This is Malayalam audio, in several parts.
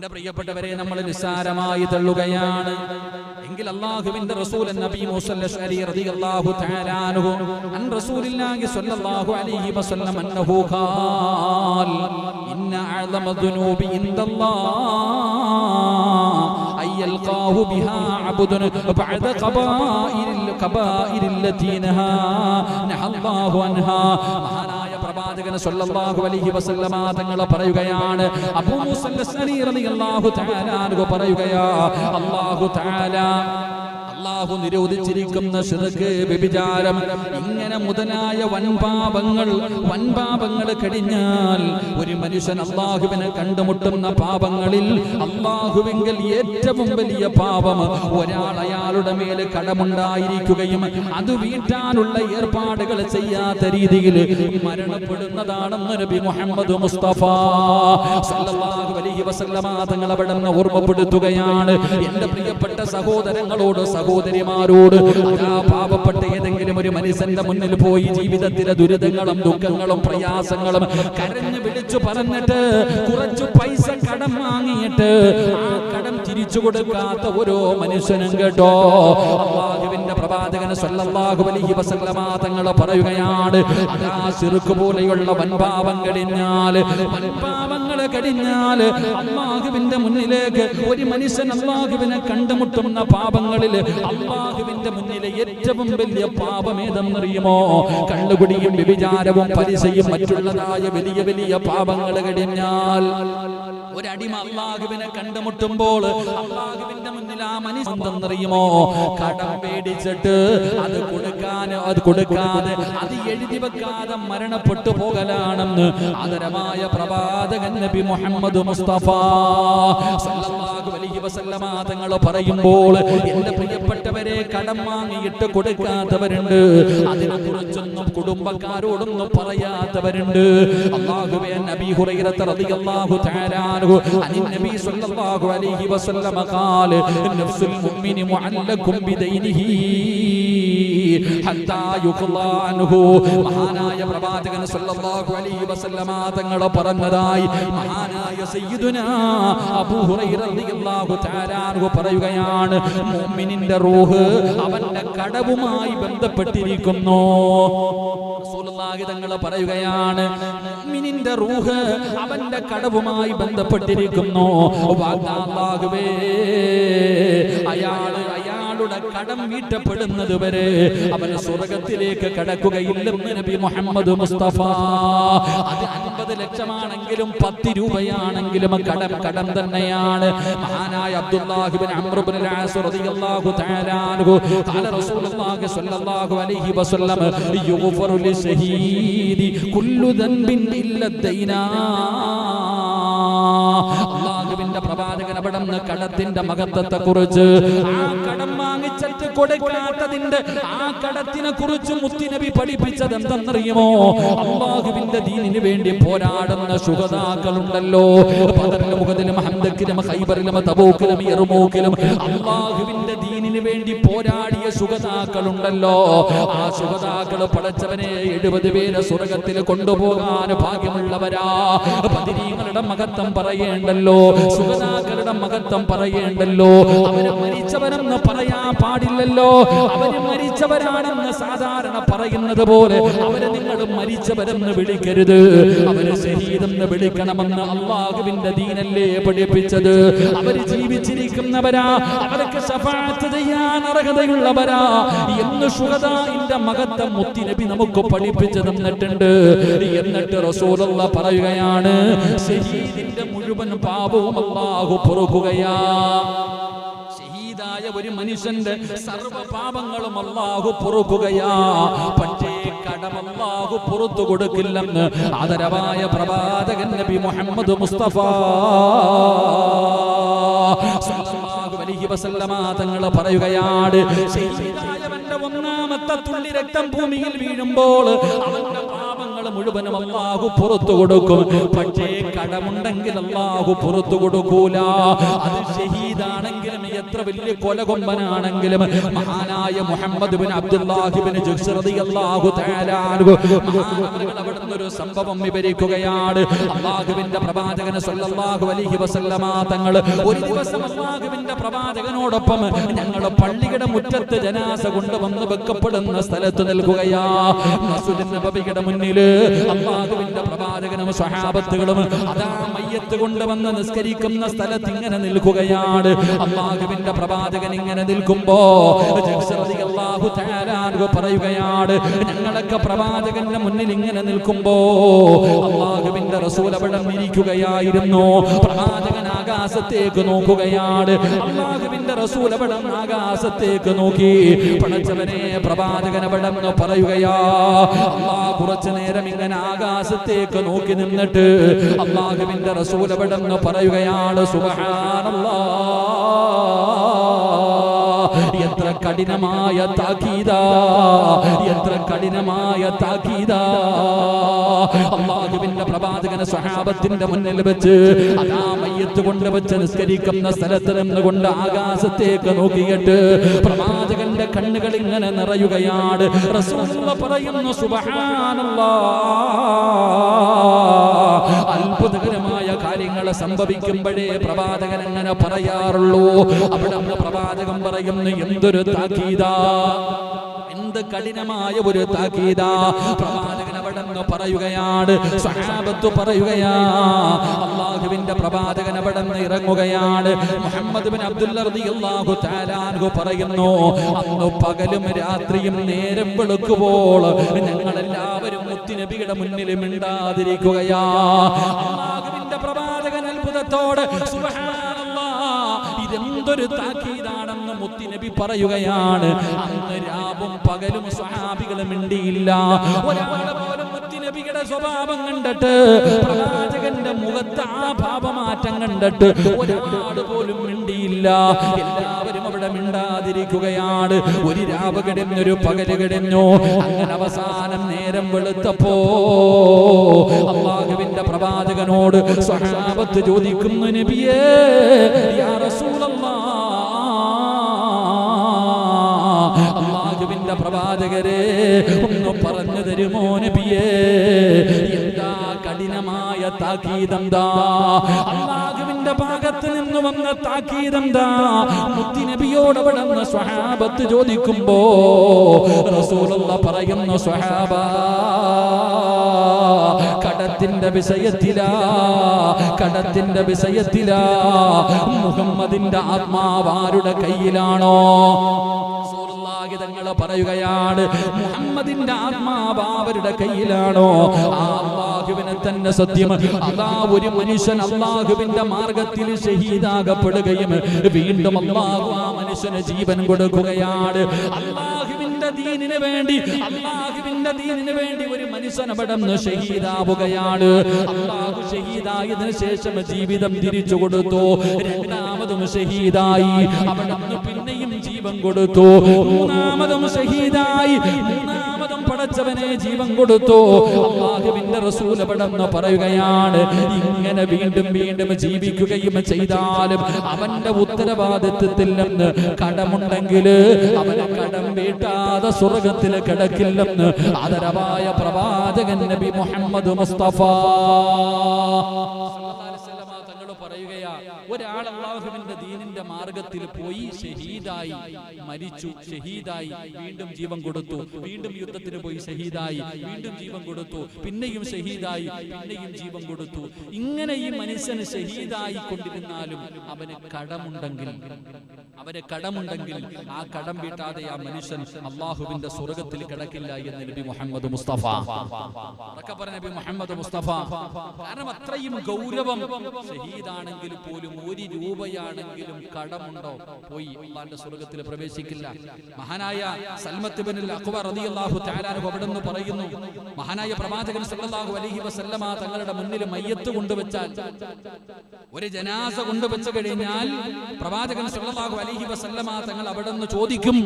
എന്റെ പ്രിയപ്പെട്ടവരെ, നമ്മൾ നിസ്സാരമായി തള്ളുകയാണ് എങ്കിൽ അല്ലാഹുവിന്റെ റസൂൽ നബി മൂസ അശ്അരി റളിയല്ലാഹു തആല അൻഹു അൻ റസൂലില്ലാഹി സ്വല്ലല്ലാഹു അലൈഹി വസല്ലം അന്നഹു ഖാൽ ഇന്ന അഅ്ളമ ദുനൂബി ഇൻദല്ലാഹ് അയൽഖാഹു ബിഹാ അബ്ദുൻ ബഅദ ഖബാഇരിൽ ലതീ നഹല്ലാഹു അൻഹാ. പ്രവാചകൻ സല്ലല്ലാഹു അലൈഹി വസല്ലമ തങ്ങൾ പറയുകയാണ്, അബൂ മൂസ അശ്അരി റളിയല്ലാഹു തആല അൻഹു പറയുകയാ, അല്ലാഹു നിരോധിച്ചിരിക്കുന്ന ശിർക്ക്, വ്യഭിചാരം, ഇങ്ങനെ മുതലായ വൻപാപങ്ങൾ കഴിഞ്ഞാൽ ഒരു മനുഷ്യൻ അല്ലാഹുവിനെ കണ്ടുമുട്ടുന്ന പാപങ്ങളിൽ അല്ലാഹുവിങ്കൽ ഏറ്റവും വലിയ പാപം ഒരാൾ അയാളുടെ മേൽ കടമുണ്ടായിരിക്കുകയും അത് വീട്ടാനുള്ള ഏർപ്പാടുകൾ ചെയ്യാത്ത രീതിയിൽ മരണപ്പെടുന്നതാണെന്ന് നബി മുഹമ്മദ് മുസ്തഫ സല്ലല്ലാഹു അലൈഹി വസല്ലമ തങ്ങൾ അവിടെ ഓർമ്മപ്പെടുത്തുകയാണ്. എന്റെ പ്രിയപ്പെട്ട സഹോദരങ്ങളോട്, സഹോദരിമാരോട്, അതാ പാവപ്പെട്ട ഏതെങ്കിലും ഒരു മനുഷ്യന്റെ മുന്നിൽ പോയി ജീവിതത്തിലെ ദുരിതങ്ങളും ദുഃഖങ്ങളും പ്രയാസങ്ങളും കരഞ്ഞു വിളിച്ചു പറഞ്ഞിട്ട് കുറച്ചു പൈസ കടം വാങ്ങിയിട്ട് ആ കടം തിരിച്ചു കൊടുക്കാത്ത ഓരോ മനുഷ്യനും കേട്ടോ, അല്ലാഹുവിന്റെ പ്രവാചകൻ സല്ലല്ലാഹു അലൈഹി വസല്ലമ തങ്ങൾ പറയുകയാണ്, അതാ ശിർക്ക് പോലെയുള്ള വൻപാപങ്ങൾ കഴിഞ്ഞാൽ അല്ലാഹുവിന്റെ മുന്നിലേക്ക് ഒരു മനുഷ്യൻ അല്ലാഹുവിനെ കണ്ടുമുട്ടുന്ന പാപങ്ങളിൽ അല്ലാഹുവിന്റെ മുന്നിലെ ഏറ്റവും വലിയ പാപം ഏതെന്നറിയുമോ? കള്ളുകുടിയും വ്യഭിചാരവും പലിശയും മറ്റുള്ളതായ വലിയ വലിയ പാപങ്ങൾ കഴിഞ്ഞാൽ ഒരടിമ അല്ലാഹുവിനെ കണ്ടുമുട്ടുമ്പോൾ അല്ലാഹുവിന്റെ മുന്നിൽ ആ മനുഷ്യൻ എന്തെന്നറിയുമോ? കടം പേടിച്ചിട്ട് അത് കൊടുക്കാതെ അത് എഴുതി വെക്കാതെ മരണപ്പെട്ടു പോകലാണെന്ന് ആദരമായ പ്രവാചകൻ നബി മുഹമ്മദ് മുസ്തഫ സല്ലല്ലാഹു അലൈഹി വസല്ലമ തങ്ങൾ പറയുമ്പോൾ, എന്റെ പ്രിയപ്പെട്ടവരെ, കടം വാങ്ങിയിട്ട് കൊടുക്കാത്തവരുണ്ട്, അതിനെക്കുറിച്ചൊന്നും കുടുംബക്കാരോടൊന്നും പറയാത്തവരുണ്ട്. അല്ലാഹുവേ, നബി ഹുറൈറ റളിയല്ലാഹു തആല അൻഹു അനിൻ നബി സല്ലല്ലാഹു അലൈഹി വസല്ലമ ഖാല നഫ്സുൽ മുഅ്മിനി മുഅല്ലഖും ബിദൈനിഹി ഹത്താ യുഖ്ലാ അൻഹു. മഹാനായ പ്രവാചകൻ സല്ലല്ലാഹു അലൈഹി വസല്ലമ തങ്ങൾ പറഞ്ഞതായി മഹാനായ സയ്യിദുനാ അബൂ ഹുറൈറ റളിയല്ലാഹു തആല അൻഹു പറയുകയാണ്, മുഅ്മിനിന്റെ റൂഹ് അവന്റെ കടവുമായി ബന്ധപ്പെട്ടിരിക്കുന്നു. റസൂലുള്ളാഹി തങ്ങൾ പറയുകയാണ്, മുഅ്മിനിന്റെ റൂഹ് അവന്റെ കടവുമായി ബന്ധപ്പെട്ടിരിക്കുന്നു. അല്ലാഹുവേ, അയാളുടെ കടം വീട്ടപ്പെടുന്നത് വരെ അവന് സ്വർഗത്തിലേക്ക് കടക്കുകയില്ലെന്ന് നബി മുഹമ്മദ് മുസ്തഫ. അത് 50 ലക്ഷമാണെങ്കിലും 10 രൂപയാണെങ്കിലും കടം തന്നെയാണ്. മഹാനായ അബ്ദുല്ലാഹി ഇബ്നു അംർ ഇബ്നുൽ ആസ് റളിയല്ലാഹു തആല അൻഹു ഖാല റസൂലുള്ളാഹി സ്വല്ലല്ലാഹു അലൈഹി വസല്ലം യുഗ്ഫറു ലിശഹീദി കുല്ലു ദൻബിൻ ഇല്ല ദൈനാ. അല്ലാഹുവിന്റെ പ്രവാചകൻ അവിടുന്ന് കടത്തിന്റെ മഹത്വത്തെ കുറിച്ച്, ആ കടം വാങ്ങിച്ചിട്ട് കൊടുക്കാത്തതിന്റെ ആ കടത്തിനെ കുറിച്ച് മുത്തുനബി പഠിപ്പിച്ചത് എന്തെന്നറിയുമോ? അല്ലാഹുവിന്റെ ദീനിന് വേണ്ടി പോരാടുന്ന ശുഹദാക്കളുണ്ടല്ലോ, ബദറിലും ഉഹദിലും ഹംദക്കിലും ഖൈബറിലും തബൂക്കിലും യർമൂക്കിലും അല്ലാഹുവിന്റെ ദീനിന് വേണ്ടി പോരാടിയ ശുഹദാക്കളുണ്ടല്ലോ, ആ ശുഹദാക്കൾ പടച്ചവനെ 70 പേരെ സ്വർഗ്ഗത്തിൽ കൊണ്ടുപോകാൻ ഭാഗ്യമുള്ളവരാ. ബദരീങ്ങളുടെ മഹത്വം പറയേണ്ടല്ലോ, ശുഹദാക്കളുടെ മഹത്വം പറയേണ്ടല്ലോ. അവര് മരിച്ചവരെന്ന് പറയാൻ പാടില്ലല്ലോ, അവര് മരിച്ചവരാണെന്ന് സാധാരണ പറയുന്നത് പോലെ അവര് നിങ്ങൾ മരിച്ചവരെന്ന് വിളിക്കരുത്, അവര് ശഹീദെന്ന് വിളിക്കണമെന്ന് അല്ലാഹുവിന്റെ ദീനല്ലേ പഠിപ്പിച്ചത്. അവര് ജീവിച്ചിരിക്കുന്നവരാ, അവർക്ക് ശഫാഅത്ത് ചെയ്യാൻ അർഹതയുള്ളവരാ എന്ന് ശുഹദാഇന്റെ മഹത്വം മുത്തുനബി നമുക്ക് പഠിപ്പിച്ചു തന്നിട്ടുണ്ട്. എന്നിട്ട് റസൂലുള്ളാഹി പറയുകയാണ്, ശഹീദിന്റെ മുഴുവൻ പാപവും അല്ലാഹു പൊറുക്കുകയാ. ഷഹീദായ ഒരു മനുഷ്യന്റെ സർവ്വ പാപങ്ങളും അല്ലാഹു പൊറുക്കുകയാ. പക്ഷേ കടം അല്ലാഹു പുറത്തു കൊടുക്കില്ലെന്ന് ആദരവായ പ്രവാചകൻ നബി മുഹമ്മദ് മുസ്തഫ സല്ലല്ലാഹു അലൈഹി വസല്ലമ തങ്ങൾ പറയുകയാണ്, ഷഹീദായവന്റെ ഒന്നാമത്തെ തുള്ളി രക്തം ഭൂമിയിൽ വീഴുമ്പോൾ അവന്റെ പാപങ്ങൾ മുഴുവനും അല്ലാഹു പുറത്തു കൊടുക്കും. പക്ഷേ കടമുണ്ടെങ്കിൽ അല്ലാഹു പുറത്തു കൊടുക്കൂല. അത് ഷഹീദാണെങ്കിലും എത്ര വലിയ കൊലകൊമ്പനാണെങ്കിലും മഹാനായ Muhammad bin Abdullahi bin Jahsh റളിയല്ലാഹു തആല അൻഹു മഹാനവറുകൾ അവിടുന്ന് ഒരു സംഭവം വിവരിക്കുകയാണ്. അല്ലാഹുവിന്റെ പ്രവാചകൻ സല്ലല്ലാഹു അലൈഹി വസല്ലമ തങ്ങൾ ഒരു ദിവസം അല്ലാഹുവിന്റെ പ്രവാചകനോടൊപ്പം ഞങ്ങൾ പള്ളിയുടെ മുറ്റത്ത് ജനാസ കൊണ്ടുവന്ന് വെക്കപ്പെടുന്ന സ്ഥലത്ത് നിൽക്കുകയാ. മസ്ജിദുൻ നബവിയുടെ മുന്നിൽ അല്ലാഹുവിന്റെ പ്രവാചകനും സ്വഹാബത്തുകളും അതാ മയ്യത്ത് കൊണ്ടുവന്ന് നിസ്കരിക്കുന്ന സ്ഥലത്ത് ഇങ്ങനെ നിൽക്കുകയാണ്. അല്ലാഹുവിന്റെ പ്രവാചകൻ ഇങ്ങനെ നിൽക്കുമ്പോ ജഹ്ശ് റളിയല്ലാഹു തആല അൻഹു പറയുകയാണ്, ഞങ്ങളൊക്കെ പ്രവാചകന്റെ മുന്നിൽ ഇങ്ങനെ നിൽക്കുമ്പോ അല്ലാഹുവിന്റെ റസൂൽ അവിടെ ഇരിക്കുകയായിരുന്നു. പ്രവാചകൻ ആകാശത്തേക്ക് നോക്കുകയാണ്. അല്ലാഹുവിന്റെ റസൂൽ അവിടെ ആകാശത്തേക്ക് നോക്കി. പടച്ചവനെ, പ്രവാചകൻ അവിടെ പറയുകയാ. അല്ലാഹു കുറച്ചു നേരം ഇങ്ങനെ ആകാശത്തേക്ക് നോക്കി നിന്നിട്ട് അല്ലാഹുവിന്റെ റസൂൽ അവിടെ പറയുകയാണ്, സുബ്ഹാനല്ലാഹ്, എത്ര കഠിനമായ താക്കീദാ, എത്ര കഠിനമായ താക്കീദാ. അല്ലാഹുവിന്റെ പ്രവാചകനെ സ്വഹാബത്തിന്റെ മുന്നിൽ വെച്ച് അതാ മയ്യത്ത് കൊണ്ട് വെച്ച് നിസ്കരിക്കുന്ന സ്ഥലത്ത് നിന്നുകൊണ്ട് ആകാശത്തേക്ക് നോക്കിയിട്ട് പ്രവാചകന്റെ കണ്ണുകൾ ഇങ്ങനെ നിറയുകയാണ്. റസൂലുള്ളാഹി പറയുന്നു, സുബ്ഹാനല്ലാഹ്, അത്ഭുതകരമായ കാര്യങ്ങൾ സംഭവിക്കുമ്പോഴേ പ്രവാചകൻ അങ്ങനെ പറയാറുള്ളൂ. അവിടെ പ്രവാചകൻ പറയുന്നു, എന്തൊരു താക്കീദാ, എന്ത് കഠിനമായ ഒരു താക്കീദാ. പ്രവാചകൻ അവിടെ പറയുകയാണ്, സ്വഹാബത്ത് പറയുകയാ. അല്ലാഹുവിന്റെ പ്രവാചകൻ അവിടെ ഇറങ്ങുകയാണ്. മുഹമ്മദ് ബിൻ അബ്ദുല്ല റളിയല്ലാഹു തആല അൻഹു പറയുന്നു, അന്ന് പകലും രാത്രിയും നേരം വെളുക്കുമ്പോൾ ഞങ്ങൾ എല്ലാവരും മുത്തുനബിയുടെ മുന്നിൽ മിണ്ടാതിരിക്കുകയാ. അല്ലാഹുവിന്റെ പ്രവാചകൻ അത്ഭുതത്തോടെ സുബ്ഹാനല്ലാഹ്, ഇതെന്തൊരു താക്കീതാണെന്ന് മുത്തുനബി പറയുകയാണ്. അന്ന് രാവും പകലും സ്വഹാബികൾ മിണ്ടിയില്ല. ഒരാൾ പോലും മുത്തുനബിയുടെ സ്വഭാവം കണ്ടിട്ട്, പ്രവാചകന്റെ മുഖത്ത് ആ ഭാവമാറ്റം കണ്ടിട്ട് ഒരാൾ പോലും മിണ്ടിയില്ല. എല്ലാവരും അവിടെ മിണ്ടാതിരിക്കുകയാണ്. ഒരു രാവ് കിടന്നു, ഒരു പകല് കിടന്നു. അങ്ങനെ അവസാനം നേരം വെളുത്തപ്പോ അല്ലാഹുവിന്റെ പ്രവാചകനോട് സ്വഹാബത്ത് ചോദിക്കുന്നു, നബിയേ, യാ റസൂലല്ലാഹ്, അല്ലാഹുവിന്റെ പ്രവാചകരെ ഒന്ന് പറഞ്ഞു തരുമോ നബിയേ, എന്താ കഠിനമായ താക്കീതെന്താ? അല്ലാഹുവിന്റെ ഭാഗത്ത് നിന്ന് വന്ന താക്കീതെന്താ? മുത്തുനബിയോട് അവിടെ നിന്ന് സ്വഹാബത്ത് ചോദിക്കുമ്പോ റസൂലുള്ളാഹി പറയുന്നു, സ്വഹാബാ, കടത്തിന്റെ വിഷയത്തിലാ, കടത്തിന്റെ വിഷയത്തിലാ. മുഹമ്മദിന്റെ ആത്മാവ് ആരുടെ കയ്യിലാണോ? തങ്ങൾ പറയുകയാണ്, മുഹമ്മദിന്റെ ആത്മാവ് അവരുടെ കയ്യിലാണോ? അല്ലാഹുവിനെ തന്നെ സത്യം. അതാ ഒരു മനുഷ്യൻ അല്ലാഹുവിന്റെ മാർഗത്തിൽ ഷഹീദാകപ്പെടുകയും വീണ്ടും അല്ലാഹു ആ മനുഷ്യന് ജീവൻ കൊടുക്കുകയാണ്. അല്ലാഹുവിന്റെ ദീനിന് വേണ്ടി, അല്ലാഹുവിന്റെ ദീനിന് വേണ്ടി ഒരു മനുഷ്യൻ അവിടെ നിന്ന് ഷഹീദാവുകയാണ്. അല്ലാഹു ഷഹീദായതിനു ശേഷം ജീവിതം തിരിച്ചു കൊടുത്തു. രണ്ടാമതും ഷഹീദായി, അവിടെ നിന്ന് പിന്നെയും ജീവൻ കൊടുത്തു. മൂന്നാമതും ഷഹീദായി, മൂന്നാമതും പടച്ചവനെ ജീവൻ കൊടുത്തു. അല്ലാഹുവിന്റെ റസൂൽ അവിടെ നിന്ന് പറയുകയാണ്, ഇങ്ങനെ വീണ്ടും വീണ്ടും ജീവിക്കുകയും ചെയ്താലും അവന്റെ ഉത്തരവാദിത്വത്തിൽ നിന്ന് കടമുണ്ടെങ്കിൽ അവന് കടം വീട്ടാതെ സ്വർഗത്തിൽ കിടക്കില്ലെന്ന് ആദരവായ പ്രവാചകൻ നബി മുഹമ്മദ് മുസ്തഫ പറയുകയാ. ഒരാൾ അല്ലാഹുവിന്റെ ദീനിന്റെ മാർഗത്തിൽ പോയി ഷഹീദായി മരിച്ചു, ഷഹീദായി വീണ്ടും ജീവൻ കൊടുത്തു, വീണ്ടും യുദ്ധത്തിന് പോയി ഷഹീദായി വീണ്ടും ജീവൻ കൊടുത്തു, പിന്നെയും ഷഹീദായി പിന്നെയും ജീവൻ കൊടുത്തു. ഇങ്ങനെ ഈ മനുഷ്യന് ഷഹീദായി കൊണ്ടിരുന്നാലും അവന് കടമുണ്ടെങ്കിൽ, അവന് കടമുണ്ടെങ്കിൽ ആ കടം വീട്ടാതെ ആ മനുഷ്യൻ അല്ലാഹുവിന്റെ സ്വർഗത്തിൽ കിടക്കില്ല എന്ന് നബി മുഹമ്മദ് മുസ്തഫ നബി മുഹമ്മദ് മുസ്തഫ. കാരണം അത്രയും ഗൗരവം. ഷഹീദാണെങ്കിൽ പോലും 1 രൂപയാണെങ്കിലും കടമുണ്ടോ പോയി അല്ലാഹുവിന്റെ സ്വർഗ്ഗത്തിൽ പ്രവേശിക്കില്ല. മഹാനായ സൽമത്ത് ഇബ്നുൽ അഖ്വ റളിയല്ലാഹു തആല അൻഹു അവിടുന്ന് പറയുന്നു, മഹാനായ പ്രവാചകൻ സല്ലല്ലാഹു അലൈഹി വസല്ലമ തങ്ങളുടെ മുന്നിൽ മയ്യത്ത് കൊണ്ടുവച്ചാൽ, ഒരു ജനാസ കൊണ്ടുവച്ചു കഴിഞ്ഞാൽ പ്രവാചകൻ സല്ലല്ലാഹു അലൈഹി വസല്ലമ തങ്ങൾ അവിടുന്ന് ചോദിക്കും,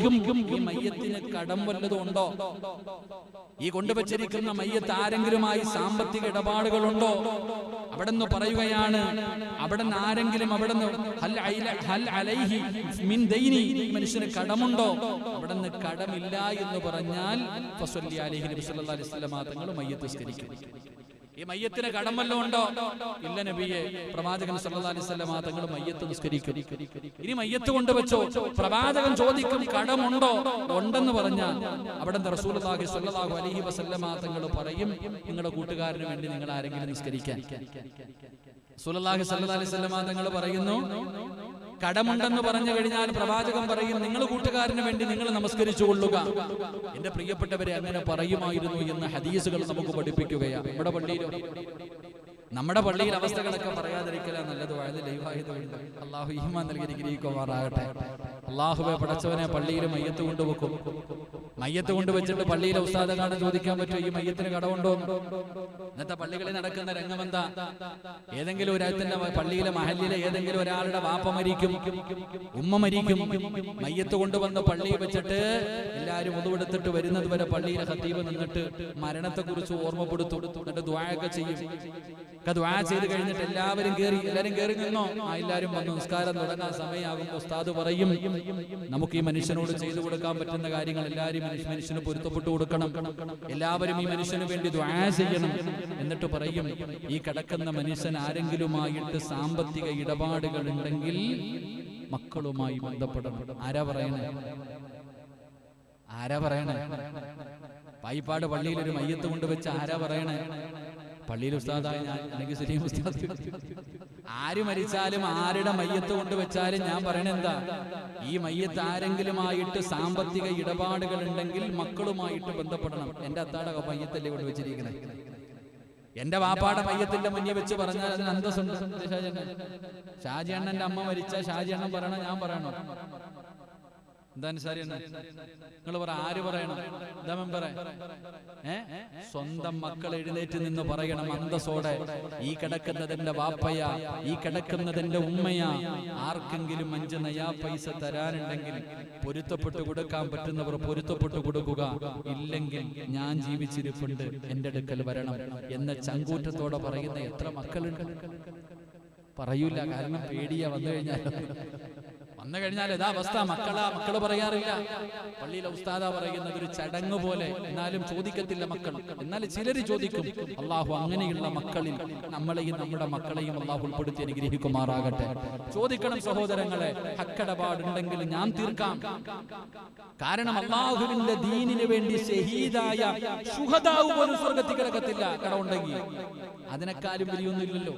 ഈ മയ്യത്തിന് കടം വല്ലതും ഉണ്ടോ? ഈ കൊണ്ടുവച്ചിരിക്കുന്ന മയ്യത്ത് ആരെങ്കിലുമായി സാമ്പത്തിക ഇടപാടുകളുണ്ടോ? അവിടുന്ന് പറയുകയാണ്, അവിടുന്ന് ആരെങ്കിലും അവിടുന്ന് ഹൽ അലൈഹി മിൻ ദൈനി, മനുഷ്യന് കടമുണ്ടോ? അവിടുന്ന് കടമില്ല എന്ന് പറഞ്ഞാൽ ഫസല്ലി അലൈഹി നബി സല്ലല്ലാഹു അലൈഹി വസല്ലമ തങ്ങൾ മയ്യത്ത് നിസ്കരിക്കും. ഈ മയ്യത്തിന് കടം വല്ലതും ഉണ്ടോ? ഇല്ല നബിയെ. പ്രവാചകൻ സല്ലല്ലാഹു അലൈഹി വസല്ലമ തങ്ങൾ മയ്യത്ത് നിസ്കരിക്കും. ഇനി മയ്യത്ത് കൊണ്ടുവച്ചോ, പ്രവാചകൻ ചോദിക്കും കടമുണ്ടോ? ഉണ്ടെന്ന് പറഞ്ഞാൽ അവിടുന്ന് റസൂലുള്ളാഹി സ്വല്ലല്ലാഹു അലൈഹി വസല്ലമ തങ്ങൾ പറയും, നിങ്ങളുടെ കൂട്ടുകാരന് വേണ്ടി നിങ്ങൾ ആരെങ്കിലും നിസ്കരിക്കാൻ. റസൂലുള്ളാഹി സ്വല്ലല്ലാഹു അലൈഹി വസല്ലമ തങ്ങൾ പറയുന്നു, കടമുണ്ടെന്ന് പറഞ്ഞു കഴിഞ്ഞാൽ പ്രവാചകൻ പറയും, നിങ്ങൾ കൂട്ടുകാരന് വേണ്ടി നിങ്ങൾ നമസ്കരിച്ചു കൊള്ളുക. എന്റെ പ്രിയപ്പെട്ടവരെ, അങ്ങനെ പറയുമായിരുന്നു എന്ന് ഹദീസുകൾ നമുക്ക് പഠിപ്പിക്കുകയാണ്. നമ്മുടെ പള്ളിയിൽ അവസ്ഥകളൊക്കെ പറയാതിരിക്കല നല്ലത്. വയത് ലൈവായതുകൊണ്ട് അള്ളാഹു ഈമാൻ നൽകി അനുഗ്രഹിക്കുമാറാകട്ടെ. അള്ളാഹുവെ പടച്ചവനെ, പള്ളിയിൽ മയ്യത്ത് കൊണ്ടുവെക്കും. മയ്യത്ത് കൊണ്ടുവച്ചിട്ട് പള്ളിയിലെ ഉസ്താദ് ചോദിക്കാൻ പറ്റും, ഈ മയ്യത്തിന് കടമുണ്ടോ? ഇന്നത്തെ പള്ളികളിൽ നടക്കുന്ന രംഗമെന്താ? ഏതെങ്കിലും ഒരാത്തിന്റെ പള്ളിയിലെ മഹല്ലിലെ ഏതെങ്കിലും ഒരാളുടെ വാപ്പ മരിക്കും, ഉമ്മ മരിക്കും. മയ്യത്ത് കൊണ്ടുവന്ന് പള്ളിയിൽ വെച്ചിട്ട് എല്ലാവരും ഒതുവെടുത്തിട്ട് വരുന്നത് വരെ പള്ളിയിലെ ഖതീബ് നിന്നിട്ട് മരണത്തെ കുറിച്ച് ഓർമ്മപ്പെടുത്തും. എന്നിട്ട് ദുആയൊക്കെ ചെയ്യും. ദുആ ചെയ്ത് കഴിഞ്ഞിട്ട് എല്ലാവരും കയറി നിന്നോ? എല്ലാവരും വന്നു. നിസ്കാരം തുടങ്ങാൻ സമയമാകുമ്പോൾ ഉസ്താദ് പറയും, നമുക്ക് ഈ മനുഷ്യനോട് ചെയ്തു കൊടുക്കാൻ പറ്റുന്ന കാര്യങ്ങൾ എല്ലാവരും മനുഷ്യന് പൊരുത്തപ്പെട്ടു കൊടുക്കണം. എല്ലാവരും ഈ മനുഷ്യന് വേണ്ടി ദുആ ചെയ്യണം. എന്നിട്ട് പറയും, ഈ കിടക്കുന്ന മനുഷ്യൻ ആരെങ്കിലുമായിട്ട് സാമ്പത്തിക ഇടപാടുകൾ ഉണ്ടെങ്കിൽ മക്കളുമായി ബന്ധപ്പെടണം. ആരാ പറയണേ? പായിപ്പാട് പള്ളിയിൽ ഒരു മയ്യത്ത് കൊണ്ടുവച്ച് ആരാ പറയണേ? പള്ളിയിൽ ഉസ്താദായ ഞാൻ, അല്ലെങ്കിൽ സലീം ഉസ്താദ്. ആര് മരിച്ചാലും ആരുടെ മയ്യത്ത് കൊണ്ടുവച്ചാലും ഞാൻ പറയണെന്താ, ഈ മയ്യത്ത് ആരെങ്കിലുമായിട്ട് സാമ്പത്തിക ഇടപാടുകൾ ഉണ്ടെങ്കിൽ മക്കളുമായിട്ട് ബന്ധപ്പെടണം. എന്റെ അത്താടെ മയ്യത്തല്ലേ കൊണ്ടുവച്ചിരിക്കണേ. എന്റെ വാപ്പാടെ മയ്യത്തിന്റെ മുന്നിൽ വെച്ച് പറഞ്ഞാൽ അതിന് അന്തസ്സുണ്ട്. ഷാജി അണ്ണന്റെ അമ്മ മരിച്ച ഷാജി അണ്ണൻ പറയണോ ഞാൻ പറയണോ? എന്താണ് സാരി നിങ്ങൾ പറ, ആര് പറയണം? എന്താ മെമ്പറെ? സ്വന്തം മക്കൾ എഴുന്നേറ്റ് നിന്ന് പറയണം അന്തസ്സോടെ, ഈ കിടക്കുന്നതിന്റെ വാപ്പയ, ഈ കിടക്കുന്നതിന്റെ ഉമ്മയ. ആർക്കെങ്കിലും 5 നയാ പൈസ തരാനുണ്ടെങ്കിൽ പൊരുത്തപ്പെട്ടു കൊടുക്കാൻ പറ്റുന്നവർ പൊരുത്തപ്പെട്ടു കൊടുക്കുക. ഇല്ലെങ്കിൽ ഞാൻ ജീവിച്ചിരിപ്പുണ്ട്, എന്റെ അടുക്കൽ വരണം എന്ന ചങ്കൂറ്റത്തോടെ പറയുന്ന എത്ര മക്കളുണ്ട്? പറയൂല, കാരണം പേടിയാ. വന്നു കഴിഞ്ഞാൽ ഇതാ അവസ്ഥ. മക്കള് പറയാറില്ല. പള്ളിയിലെ ഉസ്താദാ പറയുന്നത് ഒരു ചടങ്ങ് പോലെ. എന്നാലും ചോദിക്കത്തില്ല മക്കൾ. എന്നാലും ചിലര് ചോദിക്കും. അള്ളാഹു അങ്ങനെയുള്ള മക്കളിൽ നമ്മളെയും നമ്മുടെ മക്കളെയും അള്ളാഹു ഉൾപ്പെടുത്തി അനുഗ്രഹിക്കുമാറാകട്ടെ. ചോദിക്കണം സഹോദരങ്ങളെ, ഹക്കടപാടുണ്ടെങ്കിൽ ഞാൻ തീർക്കാം. കാരണം അള്ളാഹുവിന്റെ ദീനിന് വേണ്ടി ഷഹീദായ ശുഹദാവ് പോലും സ്വർഗ്ഗത്തിൽ കിടക്കത്തില്ല കടമുണ്ടെങ്കിൽ. അതിനേക്കാളും വലിയൊന്നുമില്ലല്ലോ.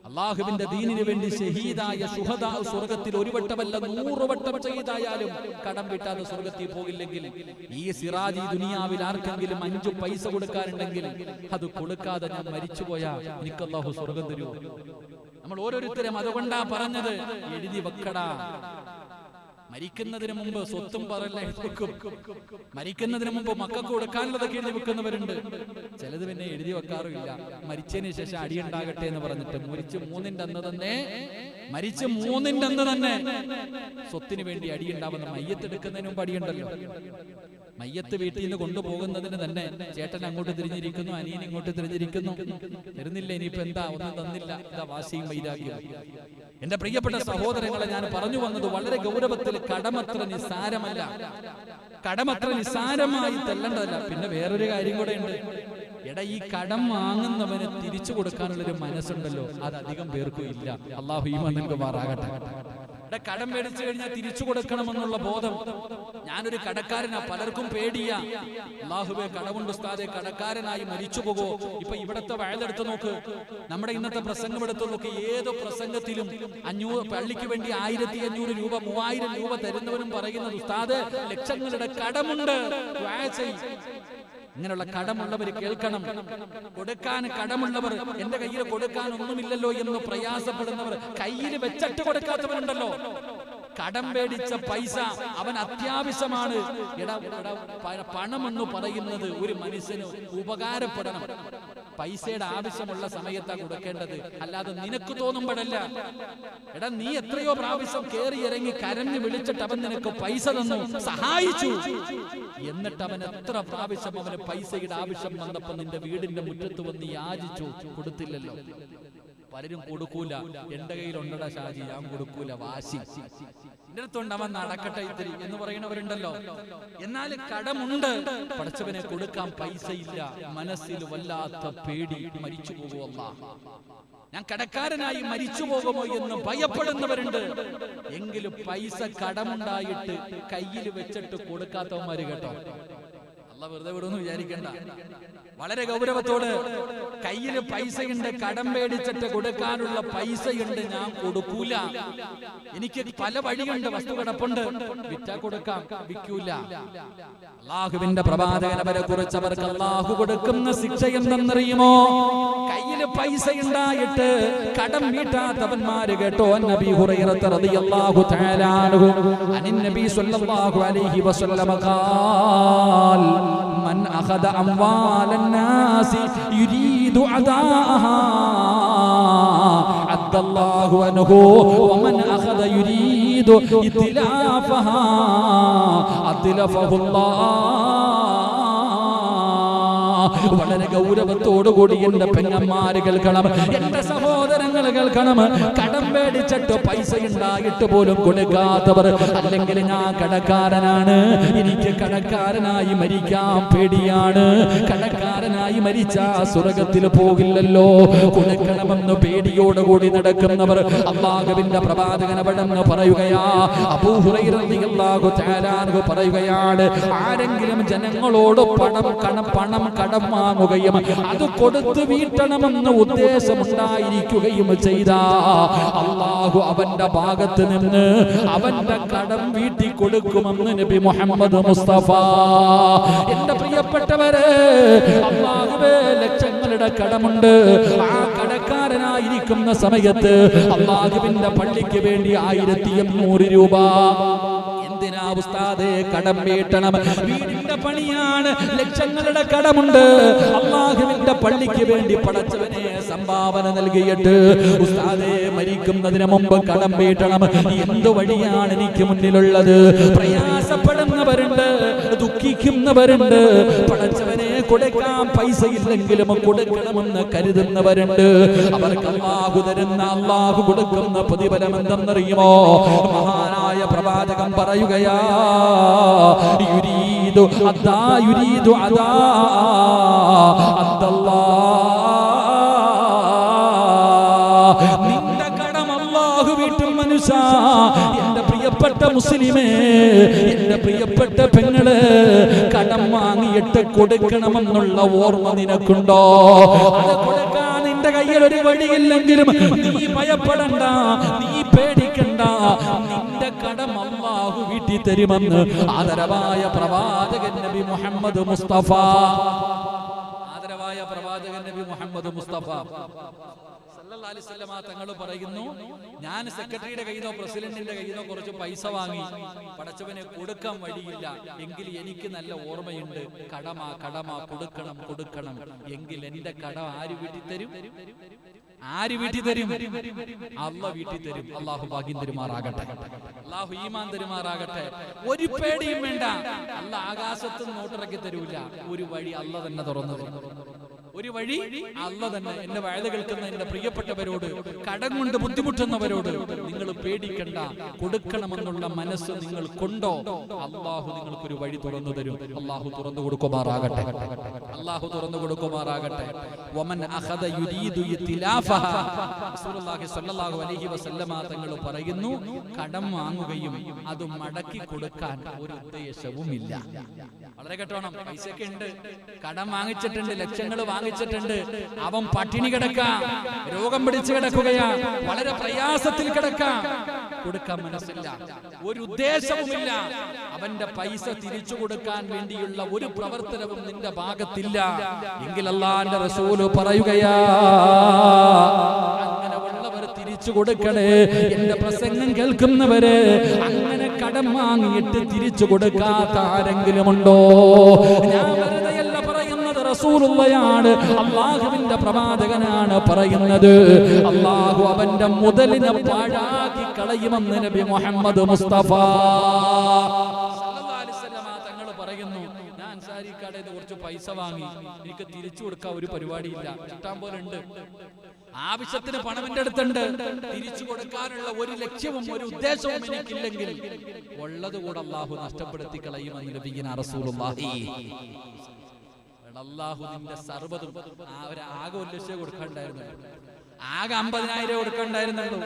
അള്ളാഹുവിന്റെ ദീനിന് വേണ്ടി ഷഹീദായ ശുഹദാ സ്വർഗ്ഗത്തിൽ 1 വട്ടമല്ല 100 വട്ടം ചെയ്തായാലും കടം വിട്ടാതെ സ്വർഗ്ഗത്തിൽ പോകില്ലെങ്കിൽ, ഈ സിറാജ് ദുനിയാവിൽ ആർക്കെങ്കിലും 5 പൈസ കൊടുക്കാനുണ്ടെങ്കിൽ അത് കൊടുക്കാതെ ഞാൻ മരിച്ചുപോയാ എനിക്ക് അള്ളാഹു സ്വർഗ്ഗം തരുമോ? നമ്മൾ ഓരോരുത്തരും അതുകൊണ്ടാ പറഞ്ഞത്, എഴുതി വെക്കടാ. മരിക്കുന്നതിന് മുമ്പ് സ്വത്തും പറയല്ലേ വെക്കും. മരിക്കുന്നതിന് മുമ്പ് മക്കൾക്ക് കൊടുക്കാനുള്ളതൊക്കെ എഴുതി വെക്കുന്നവരുണ്ട്. ചിലത് പിന്നെ എഴുതി വെക്കാറുമില്ല. മരിച്ചതിന് ശേഷം അടിയുണ്ടാകട്ടെ എന്ന് പറഞ്ഞിട്ട് മരിച്ച് 3ന്റെ അന്ന് തന്നെ സ്വത്തിന് വേണ്ടി അടിയുണ്ടാവുന്ന. മയ്യത്തെടുക്കുന്നതിന് മുമ്പ് അടിയുണ്ടല്ലോ. മയ്യത്ത് വീട്ടിൽ നിന്ന് കൊണ്ടുപോകുന്നതിന് തന്നെ ചേട്ടൻ അങ്ങോട്ട് തിരിഞ്ഞിരിക്കുന്നു, അനിയൻ ഇങ്ങോട്ട് തിരിഞ്ഞിരിക്കുന്നു. തരുന്നില്ല, ഇനിയിപ്പോ എന്താ, ഒന്നും തന്നില്ല, എന്താ വാശിയും വൈരാഗ്യം. എന്റെ പ്രിയപ്പെട്ട സഹോദരങ്ങളെ, ഞാൻ പറഞ്ഞു വന്നത് വളരെ ഗൗരവത്തിൽ, കടമത്ര നിസ്സാരമല്ല. കടമത്ര നിസ്സാരമായി തല്ലേണ്ടതല്ല. പിന്നെ വേറൊരു കാര്യം കൂടെ ഉണ്ട്. എടാ, ഈ കടം വാങ്ങുന്നവന് തിരിച്ചു കൊടുക്കാനുള്ളൊരു മനസ്സുണ്ടല്ലോ, അത് അധികം പേർക്കും ഇല്ല. അള്ളാഹു ഈമാൻ നൽകുമാറാകട്ടെ. കടം മേടിച്ചു കഴിഞ്ഞാൽ തിരിച്ചു കൊടുക്കണമെന്നുള്ള ബോധം. ഞാനൊരു കടക്കാരനാ, പലർക്കും പേടിയാ. അല്ലാഹുവേ, കടമുണ്ട് ഉസ്താദേ, കടക്കാരനായി മരിച്ചു പോകോ? ഇപ്പൊ ഇവിടത്തെ വയലെടുത്ത് നോക്ക്, നമ്മുടെ ഇന്നത്തെ പ്രസംഗം എടുത്തു നോക്ക്. ഏതോ പ്രസംഗത്തിലും 500 പള്ളിക്ക് വേണ്ടി 1500 രൂപ 3000 രൂപ തരുന്നവരും പറയുന്നത്, ഉസ്താദ് ലക്ഷങ്ങളുടെ കടമുണ്ട്, അങ്ങനെയുള്ള കടമുള്ളവർ കേൾക്കണം. കൊടുക്കാൻ കടമുള്ളവർ, എന്റെ കയ്യിൽ കൊടുക്കാൻ ഒന്നുമില്ലല്ലോ എന്ന് പ്രയാസപ്പെടുന്നവർ, കയ്യിൽ വെച്ചിട്ട് കൊടുക്കാത്തവരുണ്ടല്ലോ. കടം മേടിച്ച പൈസ അവൻ അത്യാവശ്യമാണ്. പണമെന്ന് പറയുന്നത് ഒരു മനുഷ്യന് ഉപകാരപ്പെടണം. പൈസയുടെ ആവശ്യമുള്ള സമയത്താണ് കൊടുക്കേണ്ടത്, അല്ലാതെ നിനക്ക് തോന്നുമ്പോഴല്ല. നീ എത്രയോ പ്രാവശ്യം കേറി ഇറങ്ങി കരഞ്ഞു വിളിച്ചിട്ട് അവൻ നിനക്ക് പൈസ തന്നു, സഹായിച്ചു. എന്നിട്ട് അവൻ എത്ര പ്രാവശ്യം അവന് പൈസയുടെ ആവശ്യം വന്നപ്പോ നിന്റെ വീടിന്റെ മുറ്റത്ത് വന്ന് യാചിച്ചു, കൊടുത്തില്ലല്ലോ. പലരും കൊടുക്കൂല. എന്റെ കയ്യിലുണ്ടടാ ഷാജി, ഞാൻ കൊടുക്കൂല, വാശി. എന്റെ അടുത്തുണ്ട്, അവൻ നടക്കട്ടെ ഇത്തിരി എന്ന് പറയുന്നവരുണ്ടല്ലോ. എന്നാൽ കടമുണ്ട്, പടച്ചവനെ കൊടുക്കാൻ പൈസ ഇല്ല, മനസ്സിൽ വല്ലാത്ത പേടി, മരിച്ചു പോകുമല്ല, ഞാൻ കടക്കാരനായി മരിച്ചു പോകുമോ എന്ന് ഭയപ്പെടുന്നവരുണ്ട്. എങ്കിലും പൈസ കടമുണ്ടായിട്ട് കയ്യിൽ വെച്ചിട്ട് കൊടുക്കാത്തവന്മാര് കേട്ടോ, അല്ല വെറുതെ വിടുമെന്ന് വിചാരിക്കണ്ട. വളരെ ഗൗരവത്തോട് കയ്യിൽ പൈസയുണ്ട്, കടം മേടിച്ചിട്ട് കൊടുക്കാനുള്ള പൈസയുണ്ട്, ഞാൻ കൊടുക്കൂല, എനിക്ക് പല വഴിയുണ്ട്, വസ്തു കിടപ്പുണ്ട്, വിറ്റാ കൊടുക്കാം, വിൽക്കൂല. അള്ളാഹുവിന്റെ പ്രവാചകനെ കുറിച്ച് അവർക്ക് അള്ളാഹു കൊടുക്കുന്ന ശിക്ഷ എന്തെന്നറിയുമോ? കയ്യിൽ പൈസ ഉണ്ടായിട്ട് കടം വീട്ടാത്തവന്മാര് കേട്ടോ. നബി ഹുറൈറ റളിയല്ലാഹു തആല അൻഹു അനിൻ നബി സ്വല്ലല്ലാഹു അലൈഹി വസല്ലം ഖാൽ من أخذ أموال الناس يريد أداءها عد الله عنه ومن أخذ يريد إتلافها أتلفه الله. വളരെ ഗൗരവത്തോടുകൂടി എന്റെ പെങ്ങന്മാര് കേൾക്കണം, എന്റെ സഹോദരങ്ങൾ കേൾക്കണം. കടം മേടിച്ചിട്ട് പൈസ ഉണ്ടായിട്ട് പോലും കൊടുക്കാത്തവർ, അല്ലെങ്കിൽ ഞാൻ കടക്കാരനാണ്, എനിക്ക് കടക്കാരനായി മരിക്കാൻ പേടിയാണ്, കടക്കാരനായി മരിച്ചാ സ്വർഗത്തിൽ പോകില്ലല്ലോ, കൊടുക്കണമെന്ന് പേടിയോടുകൂടി നടക്കുന്നവർ അല്ലാഹുവിന്റെ പ്രവാചകൻ അവിടെന്ന് പറയുകയാ. അബൂ ഹുറൈറ റളിയല്ലാഹു തആല അൻഹു പറയുകയാണ്, ആരെങ്കിലും ജനങ്ങളോട് പണം കടം വാങ്ങുകയും അത് കൊടുത്തു വീട്ടണമെന്ന് ഉദ്ദേശമുണ്ടായിരിക്കുകയും ചെയ്ത അല്ലാഹു അവന്റെ ഭാഗത്ത് നിന്ന് അവന്റെ കടം വീട്ടി കൊടുക്കുമെന്ന് നബി മുഹമ്മദ് മുസ്തഫ. എന്റെ പ്രിയപ്പെട്ടവരെ, അല്ലാഹുവേ ലക്ഷങ്ങളുടെ കടമുണ്ട്. ആ കടക്കാരനായിരിക്കുന്ന സമയത്ത് അല്ലാഹുവിന്റെ പള്ളിക്ക് വേണ്ടി 1800 രൂപ എന്തിനാ ഉസ്താദേ കടം വീട്ടണം? വീടിന്റെ പണിയാണ്, ലക്ഷങ്ങളുടെ കടമുണ്ട്. അല്ലാഹുവിന്റെ പള്ളിക്ക് വേണ്ടി പടച്ചവനെ സംഭാവന നൽകിയിട്ട് ഉസ്താദേ മരിക്കുന്നതിന് മുമ്പ് കടം വീട്ടണം. എന്ത് വഴിയാണ് എനിക്ക് മുന്നിലുള്ളത്? പ്രയാസപ്പെടുന്നവരുണ്ട്, ദുഃഖിക്കുന്നവരുണ്ട്, പടച്ചവനെ കൊടുക്കാൻ പൈസ ഇല്ലെങ്കിലും കൊടുക്കണമെന്ന് കരുതുന്നവരുണ്ട്. അവർക്ക് അല്ലാഹു തരുന്ന, അല്ലാഹു കൊടുക്കുന്ന പ്രതിഫലം എന്തെന്നറിയുമോ? മഹാനായ പ്രവാചകൻ പറയുകയാ, യുരീദു അദാ യുരീദു അദാ അല്ലാഹ്. നിന്റെ കടം അല്ലാഹു വീട്ടും മനുഷ്യ. എന്റെ പ്രിയപ്പെട്ട മുസ്ലിമേ, എന്റെ പ്രിയപ്പെട്ട പെങ്ങള്, കടം വാങ്ങിയിട്ട് കൊടുക്കണമെന്നുള്ള ഓർമ്മ നിനക്കുണ്ടോ? അത് കൊടുക്കാൻ നിന്റെ കയ്യിൽ ഒരു വഴിയില്ലെങ്കിലും നീ ഭയപ്പെടണ്ട, നീ പേടിക്കണ്ട. നിന്റെ കടം അല്ലാഹു വീട്ടി തരുമെന്ന് ആദരവായ പ്രവാചകൻ നബി മുഹമ്മദ് മുസ്തഫ. ആദരവായ പ്രവാചകൻ നബി മുഹമ്മദ് മുസ്തഫ സല്ലല്ലാഹു അലൈഹി വസല്ലം തങ്ങൾ പറയുന്നു, ഞാൻ സെക്രട്ടറിയുടെ കയ്യിലോ പ്രസിഡന്റിന്റെ കയ്യിലോ കുറച്ച് പൈസ വാങ്ങി, പടച്ചവനെ കൊടുക്കാൻ വഴിയില്ല, എങ്കിൽ എനിക്ക് നല്ല ഓർമ്മയുണ്ട്, കടമാ കൊടുക്കണം. എങ്കിൽ എന്റെ കടം ആര് വീട്ടി തരും? ആര് വീട്ടി തരും? അല്ലാഹു വീട്ടി തരും. അല്ലാഹു ഭാഗ്യം തരുമാറാകട്ടെ, അല്ലാഹു ഈമാൻ തരുമാറാകട്ടെ. ഒരു പേടിയും വേണ്ട. അല്ലാഹു ആകാശത്ത് നോട്ടിറക്കി തരൂല, ഒരു വഴി അല്ലാഹു തന്നെ തുറന്നു തരും. ഒരു വഴി അല്ലാഹു തന്നെ. എന്റെ വഴുത കേൾക്കുന്ന എന്റെ പ്രിയപ്പെട്ടവരോട്, കടം കൊണ്ട് ബുദ്ധിമുട്ടുന്നവരോട്, നിങ്ങൾ പേടിക്കണ്ട. കൊടുക്കണമെന്നുള്ള മനസ്സ് നിങ്ങൾ കൊണ്ടോ, അല്ലാഹു നിങ്ങൾക്കൊരു വഴി തുറന്നു തരും. അല്ലാഹു തുറന്നു കൊടുക്കുമാറാകട്ടെ, അല്ലാഹു തുറന്നു കൊടുക്കുമാറാകട്ടെ. വമൻ അഖദ യുരീദു ഇത്ലാഫഹ, റസൂലുള്ളാഹി സ്വല്ലല്ലാഹു അലൈഹി വസല്ലമ തങ്ങൾ പറയുന്നു, കടം വാങ്ങുകയും അത് മടക്കി കൊടുക്കാൻ ഒരു ഉദ്ദേശവുമില്ല. വളരെ കേട്ടോണം. പൈസയൊക്കെ ഉണ്ട്, കടം വാങ്ങിച്ചിട്ടുണ്ട്, ലക്ഷങ്ങൾ വാങ്ങിച്ചിട്ടുണ്ട്, അവൻ പട്ടിണി കിടക്കാം, രോഗം പിടിച്ചു കിടക്കുകയാ, വളരെ പ്രയാസത്തിൽ കിടക്കാം. കൊടുക്കാൻ മനസ്സില്ല, ഒരു ഉദ്ദേശവുമില്ല, അവന്റെ പൈസ തിരിച്ചു കൊടുക്കാൻ വേണ്ടിയുള്ള ഒരു പ്രവർത്തനവും നിന്റെ ഭാഗത്തില്ല എങ്കിൽ അല്ലാഹുവിന്റെ റസൂൽ പറയുകയാ, അങ്ങനെ ഉള്ളവർ തിരിച്ചു കൊടുക്കണേ. എന്റെ പ്രസംഗം കേൾക്കുന്നവര് അങ്ങനെ കടം വാങ്ങിയിട്ട് തിരിച്ചു കൊടുക്കാത്ത ആരെങ്കിലും ഉണ്ടോ? ഞാൻ വെറുതെയല്ല പറയുന്നത്, റസൂലുള്ളയാണ്, അല്ലാഹുവിന്റെ പ്രവാചകനാണ് പറയുന്നത്. അല്ലാഹു അവന്റെ മുതലിനെ പാഴാക്കി കളയുമെന്ന് നബി മുഹമ്മദ് മുസ്തഫ തങ്ങൾ പറയുന്നു. ഞാൻ സാരിക്കടയിൽ നിന്ന് കുറച്ച് പൈസ വാങ്ങി, എനിക്ക് തിരിച്ചു കൊടുക്കാൻ ഒരു പരിപാടിയില്ല, ഇഷ്ടം പോലെ ഉണ്ട്, ആവശ്യത്തിന് പണം എന്റെ അടുത്തുണ്ട്, തിരിച്ചു കൊടുക്കാനുള്ള ഒരു ലക്ഷ്യവും ഒരു ഉദ്ദേശവും എനിക്കില്ലെങ്കിൽ ഉള്ളത് കൂടെ അല്ലാഹു നഷ്ടപ്പെടുത്തി കളയുമെന്ന് നബിയുനാ റസൂലുള്ളാഹി. അല്ലാഹു നിന്റെ സർവ്വതും ആകെ 1 ലക്ഷം കൊടുക്കണ്ടായിരുന്നു, ആകെ 50,000 കൊടുക്കണ്ടായിരുന്നുള്ളൂ,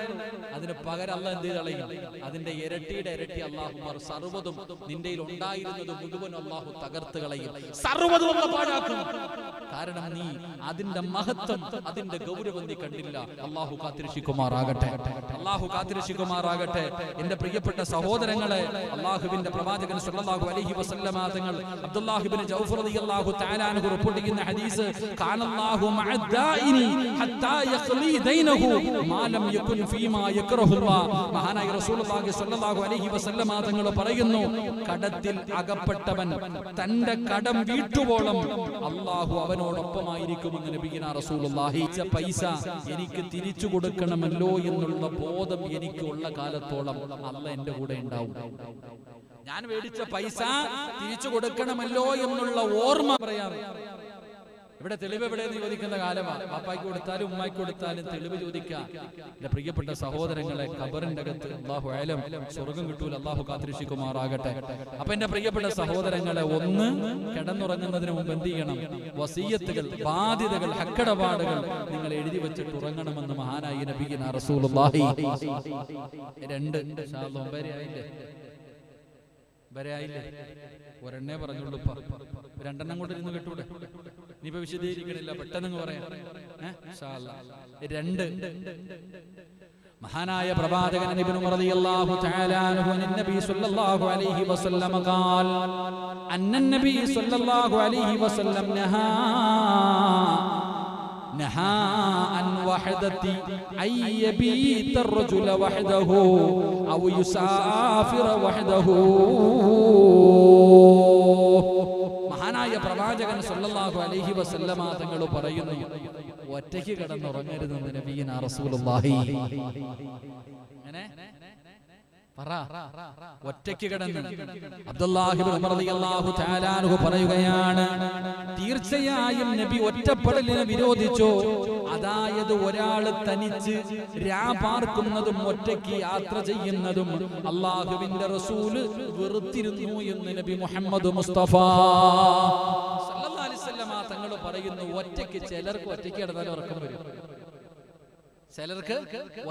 അതിന് പകരം അല്ലാഹ് എന്ത് കളയും? അതിന്റെ ഇരട്ടിയുടെ ഇരട്ടി അല്ലാഹു സർവ്വതും നിന്റെ ഉണ്ടായിരുന്നത് മുഴുവൻ അല്ലാഹു തകർത്ത് കളയും, സർവ്വതും പാഴാക്കും. കാരണം നീ അതിന്റെ മഹത്വം, അതിന്റെ ഗൗരവം നീ കണ്ടില്ല. അല്ലാഹു കാത്തിരക്ഷിക്കുമാറാകട്ടെ, അല്ലാഹു കാത്തിരക്ഷിക്കുമാറാകട്ടെ. എന്റെ പ്രിയപ്പെട്ട സഹോദരങ്ങളെ, അല്ലാഹുവിന്റെ പ്രവാചകൻ സല്ലല്ലാഹു അലൈഹി വസല്ലമ തങ്ങൾ അബ്ദുല്ലാഹ് ഇബ്നു ജൗഫർ റളിയല്ലാഹു തആല അൻഹു റിപ്പോർട്ട് ചെയ്യുന്ന ഹദീസ്, ഖാനല്ലാഹു മഅദ്ദാഇനി ഹത്താ യഖ്ലി ദൈനഹു മാ ലം യകുൻ ഫീമാ യക്റഹുല്ലാഹ്. മഹാനായ റസൂലുള്ളാഹി സ്വല്ലല്ലാഹു അലൈഹി വസല്ലമ തങ്ങൾ പറയുന്നു, കടത്തിൽ അകപ്പെട്ടവൻ തന്റെ കടം വീട്ടുവോളം അല്ലാഹു അവനോടൊപ്പമായിരിക്കുമെന്ന് നബിയുനാ റസൂലുള്ളാഹി. പൈസ എനിക്ക് തിരിച്ചു കൊടുക്കണമല്ലോ എന്നുള്ള ബോധം എനിക്ക് ഉള്ള കാലത്തോളം അല്ലാഹ് എന്റെ കൂടെ ഉണ്ടാവും. ഞാൻ മേടിച്ച പൈസ തിരിച്ചു കൊടുക്കണമല്ലോ എന്നുള്ള ഓർമ്മ പറയാം. ഇവിടെ തെളിവ് എവിടെയെന്ന് ചോദിക്കുന്ന കാലമാണ്. പാപ്പായ്ക്ക് കൊടുത്താലും ഉമ്മായ്ക്ക് കൊടുത്താലും തെളിവ് ചോദിക്കാം. എന്റെ പ്രിയപ്പെട്ട സഹോദരങ്ങളെ, ഖബറിന്റെ അകത്ത് അല്ലാഹു അലം സ്വർഗം കിട്ടൂല, അല്ലാഹു കാത്തിരക്ഷിക്കുമാറാകട്ടെ. അപ്പൊ എന്റെ പ്രിയപ്പെട്ട സഹോദരങ്ങളെ, ഒന്ന് കിടന്നുറങ്ങുന്നതിന് മുമ്പ് എന്ത് ചെയ്യണം? വസിയത്തുകൾ, ബാധ്യതകൾ, ഹക്കടപാടുകൾ നിങ്ങൾ എഴുതി വെച്ചിട്ട് ഉറങ്ങണമെന്ന് മഹാനായ നബിയുനാ റസൂലുള്ളാഹി. 2 വരെയായില്ലേ? ഒരെണ്ണേ പറഞ്ഞുള്ളൂ, 2 കൊണ്ട് ഇരുന്ന് കേട്ടൂടെ? ഇനിയിപ്പോ വിശദീകരിക്കണില്ല, പെട്ടെന്ന് പറയാം. 2 മഹാനായ പ്രവാചകൻ ഇബ്നു ഉമർ റളിയല്ലാഹു തആല അൻഹു നബി സല്ലല്ലാഹു അലൈഹി വസല്ലം ഖാൽ അന്ന നബി സല്ലല്ലാഹു അലൈഹി വസല്ലം نهى عن وحدة أن يبيت الرجل وحده أو يسافر وحده. മഹാനായ പ്രവാചകൻ സല്ലല്ലാഹു അലൈഹി വസല്ലമ തങ്ങൾ പറയുന്നു, ഒറ്റയ്ക്ക് കിടന്നുറങ്ങരുതെന്ന് നബിയുനാ റസൂലുള്ളാഹി. അങ്ങനെ ഒറ്റയ്ക്ക് കിടന്ന് അബ്ദുല്ലാഹി ഇബ്നു ഉമർ റളിയല്ലാഹു തആല അൻഹു പറയുകയാണ്, തീർച്ചയായും നബി ഒറ്റപ്പെടലിനെ വിരോധിച്ചു. അതായത് ഒരാൾ തനിച്ച് രാപാർക്കുന്നതും ഒറ്റയ്ക്ക് യാത്ര ചെയ്യുന്നതും അല്ലാഹുവിന്റെ റസൂൽ വെറുത്തിരുന്നു എന്ന് നബി മുഹമ്മദ് മുസ്തഫ സല്ലല്ലാഹു അലൈഹി വസല്ലം തങ്ങൾ പറയുന്നു. ഒറ്റയ്ക്ക് ചിലർക്ക് ഒറ്റയ്ക്ക് കിടന്നാൽ ഉറക്കം വരും, ചിലർക്ക്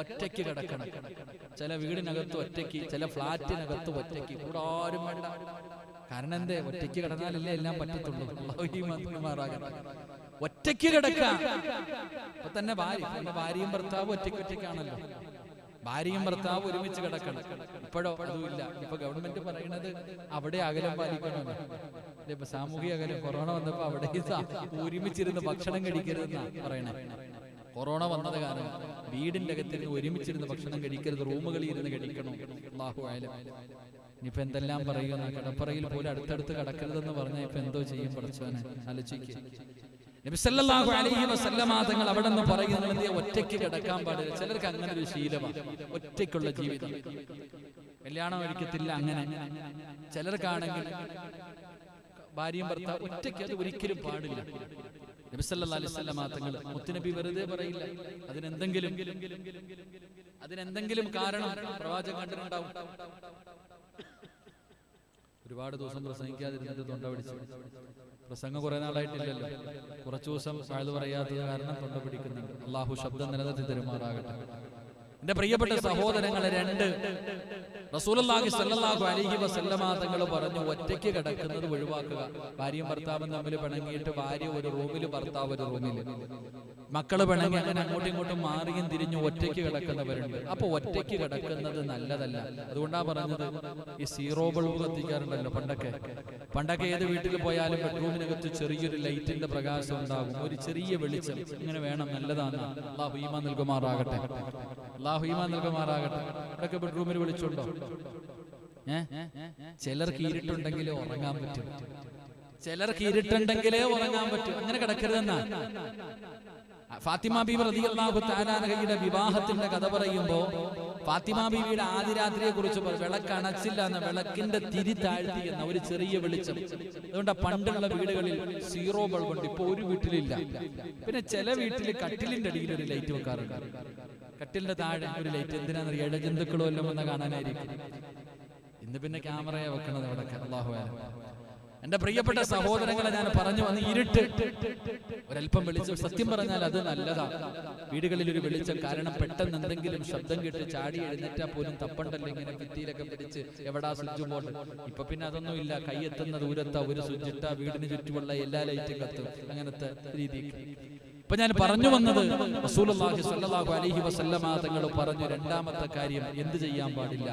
ഒറ്റയ്ക്ക് കിടക്കണം. ചില വീടിനകത്ത് ഒറ്റയ്ക്ക്, ചില ഫ്ലാറ്റിനകത്ത് ഒറ്റയ്ക്ക്, കൂടെ ആരും വേണ്ട. കാരണം എന്തേ? ഒറ്റയ്ക്ക് കിടന്നാലല്ലേ എല്ലാം പറ്റത്തുള്ളൂ. ഒറ്റയ്ക്ക് കിടക്കാം. അപ്പൊ തന്നെ ഭാര്യയും ഭർത്താവും ഒറ്റയ്ക്കാണല്ലോ. ഭാര്യയും ഭർത്താവും ഒരുമിച്ച് കിടക്കണം. ഇപ്പോഴോ അതുമില്ല. ഇപ്പൊ ഗവൺമെന്റ് പറയുന്നത് അവിടെ അകലം പാലിക്കണമല്ലോ. ഇപ്പൊ സാമൂഹിക അകലം, കൊറോണ വന്നപ്പോ അവിടെ ഒരുമിച്ചിരുന്ന് ഭക്ഷണം കഴിക്കരുതെന്നാ പറയണേ. കൊറോണ വന്നത് കാരണം വീടിന്റെ അകത്തിരുന്ന് ഒരുമിച്ചിരുന്ന് ഭക്ഷണം കഴിക്കരുത്, റൂമുകളിൽ ഇരുന്ന് കഴിക്കണം. അല്ലാഹു അലം. ഇനിയിപ്പോ എന്തെല്ലാം പറയുന്ന, കിടപ്പറയിൽ പോലും അടുത്തടുത്ത് കിടക്കരുതെന്ന് പറഞ്ഞാൽ ഇപ്പൊ എന്തോ ചെയ്യും പഠിച്ചവനെ ആലോചിക്കുക. നബി സല്ലല്ലാഹു അലൈഹി വസല്ലമ തങ്ങൾ അവിടെ നിന്ന് പറയുന്നത് ഒറ്റയ്ക്ക് കിടക്കാൻ പാടില്ല. ചിലർക്ക് അങ്ങനെ ഒരു ശീലമാണ്, ഒറ്റയ്ക്കുള്ള ജീവിതം. കല്യാണം ഒരിക്കത്തില്ല അങ്ങനെ. ചിലർക്കാണെങ്കിൽ ഭാര്യയും ഭർത്താവ് ഒറ്റയ്ക്ക്, അത് ഒരിക്കലും പാടില്ല. നബി സല്ലല്ലാഹു അലൈഹി വസല്ലമ തങ്ങൾ മുത്തുനബി വെറുതെ പറയില്ല. അതിനെന്തെങ്കിലും കാരണം പ്രവാചകൻ കണ്ടിട്ടുണ്ടാവും. ഒരുപാട് ദിവസം പ്രസംഗിക്കാതിരുന്നിട്ട് തൊണ്ട പിടിച്ചു. പ്രസംഗം കുറെ നാളായിട്ടില്ലല്ലോ, കുറച്ചു ദിവസം അത് പറയാത്തത് കാരണം തൊണ്ട പിടിക്കുന്നുണ്ട്. അല്ലാഹു ശബ്ദം നിലനിർത്തി തരുമാറാകട്ടെ. എന്റെ പ്രിയപ്പെട്ട സഹോദരങ്ങളെ, 2 റസൂലുള്ളാഹി സ്വല്ലല്ലാഹു അലൈഹി വസല്ലമ തങ്ങൾ പറഞ്ഞു, ഒറ്റയ്ക്ക് കിടക്കുന്നത് ഒഴിവാക്കുക. ഭാര്യയും ഭർത്താവും തമ്മിൽ പിണങ്ങിയിട്ട് ഭാര്യ ഒരു റൂമിൽ, ഭർത്താവ് ഒരു റൂമിൽ. മക്കള് പിണങ്ങി അങ്ങനെ അങ്ങോട്ടും ഇങ്ങോട്ടും മാറിയും തിരിഞ്ഞു ഒറ്റയ്ക്ക് കിടക്കുന്നവരുണ്ട്. അപ്പൊ ഒറ്റയ്ക്ക് കിടക്കുന്നത് നല്ലതല്ല. അതുകൊണ്ടാ പറഞ്ഞത് ഈ സീറോ ബൾബ് കത്തിക്കാറുണ്ടല്ലോ പണ്ടൊക്കെ ഏത് വീട്ടിൽ പോയാലും ബെഡ്റൂമിനകത്ത് ചെറിയൊരു ലൈറ്റിന്റെ പ്രകാശം ഉണ്ടാകും, ഒരു ചെറിയ വെളിച്ചം ഇങ്ങനെ വേണം, നല്ലതാണ്. അല്ലാഹു ഈമാൻ നൽകുമാറാകട്ടെ. ഇവിടൊക്കെ ബെഡ്റൂമിൽ വെളിച്ചമുണ്ടോ? ചിലർക്ക് ഇരുട്ടുണ്ടെങ്കിലേ ഉറങ്ങാൻ പറ്റും, അങ്ങനെ കിടക്കരുതെന്നാ. ഫാത്തിമ ബീവി റളിയല്ലാഹു തആല അൻഹയുടെ വിവാഹത്തിന്റെ കഥ പറയുമ്പോ ഫാത്തിമ ബീവിയുടെ ആദ്യ രാത്രിയെ കുറിച്ച് വിളക്കണച്ചില്ല എന്ന, വിളക്കിന്റെ തിരി താഴ്ത്തി എന്ന ഒരു ചെറിയ വെളിച്ചം. അതുകൊണ്ട് പണ്ടുള്ള വീടുകളിൽ സീറോ ബൾബ് ഉണ്ട്, ഇപ്പൊ ഒരു വീട്ടിലില്ല. പിന്നെ ചില വീട്ടിൽ കട്ടിലിന്റെ അടിയിൽ ഒരു ലൈറ്റ് വെക്കാറുണ്ട്, കട്ടിലിന്റെ താഴെ ഒരു ലൈറ്റ്. എന്തിനാണെന്നറിയാം? ഇഴജന്തുക്കളോ എല്ലാം വന്ന് കാണാനായിരിക്കും. ഇന്ന് പിന്നെ ക്യാമറയെ വെക്കണത് അവിടെയൊക്കെ. അല്ലാഹു അലം. എന്റെ പ്രിയപ്പെട്ട സഹോദരങ്ങളെ, ഞാൻ പറഞ്ഞു വന്ന് ഇരുട്ട്, ഒരല്പം വെളിച്ചം. സത്യം പറഞ്ഞാൽ അത് നല്ലതാണ്, വീടുകളിൽ ഒരു വെളിച്ചം. കാരണം പെട്ടെന്ന് എന്തെങ്കിലും ശബ്ദം കേട്ട് ചാടി എഴുന്നേറ്റാൽ പോലും തപ്പണ്ടല്ലോ ഇങ്ങനെ ഭിത്തിയിലൊക്കെ പിടിച്ച് എവിടാ സ്വിച്ച് ബോർഡ്. ഇപ്പൊ പിന്നെ അതൊന്നും ഇല്ല, കൈയെത്തുന്ന ദൂരത്താ ഒരു സ്വിച്ച് ഇട്ടാ വീടിന് ചുറ്റുമുള്ള എല്ലാ ലൈറ്റും കത്തും, അങ്ങനത്തെ രീതിക്ക്. ഇപ്പൊ ഞാൻ പറഞ്ഞു വന്നത് റസൂലുള്ളാഹി സ്വല്ലല്ലാഹു അലൈഹി വസല്ലമ തങ്ങൾ പറഞ്ഞു, രണ്ടാമത്തെ കാര്യം എന്ത് ചെയ്യാൻ പാടില്ല?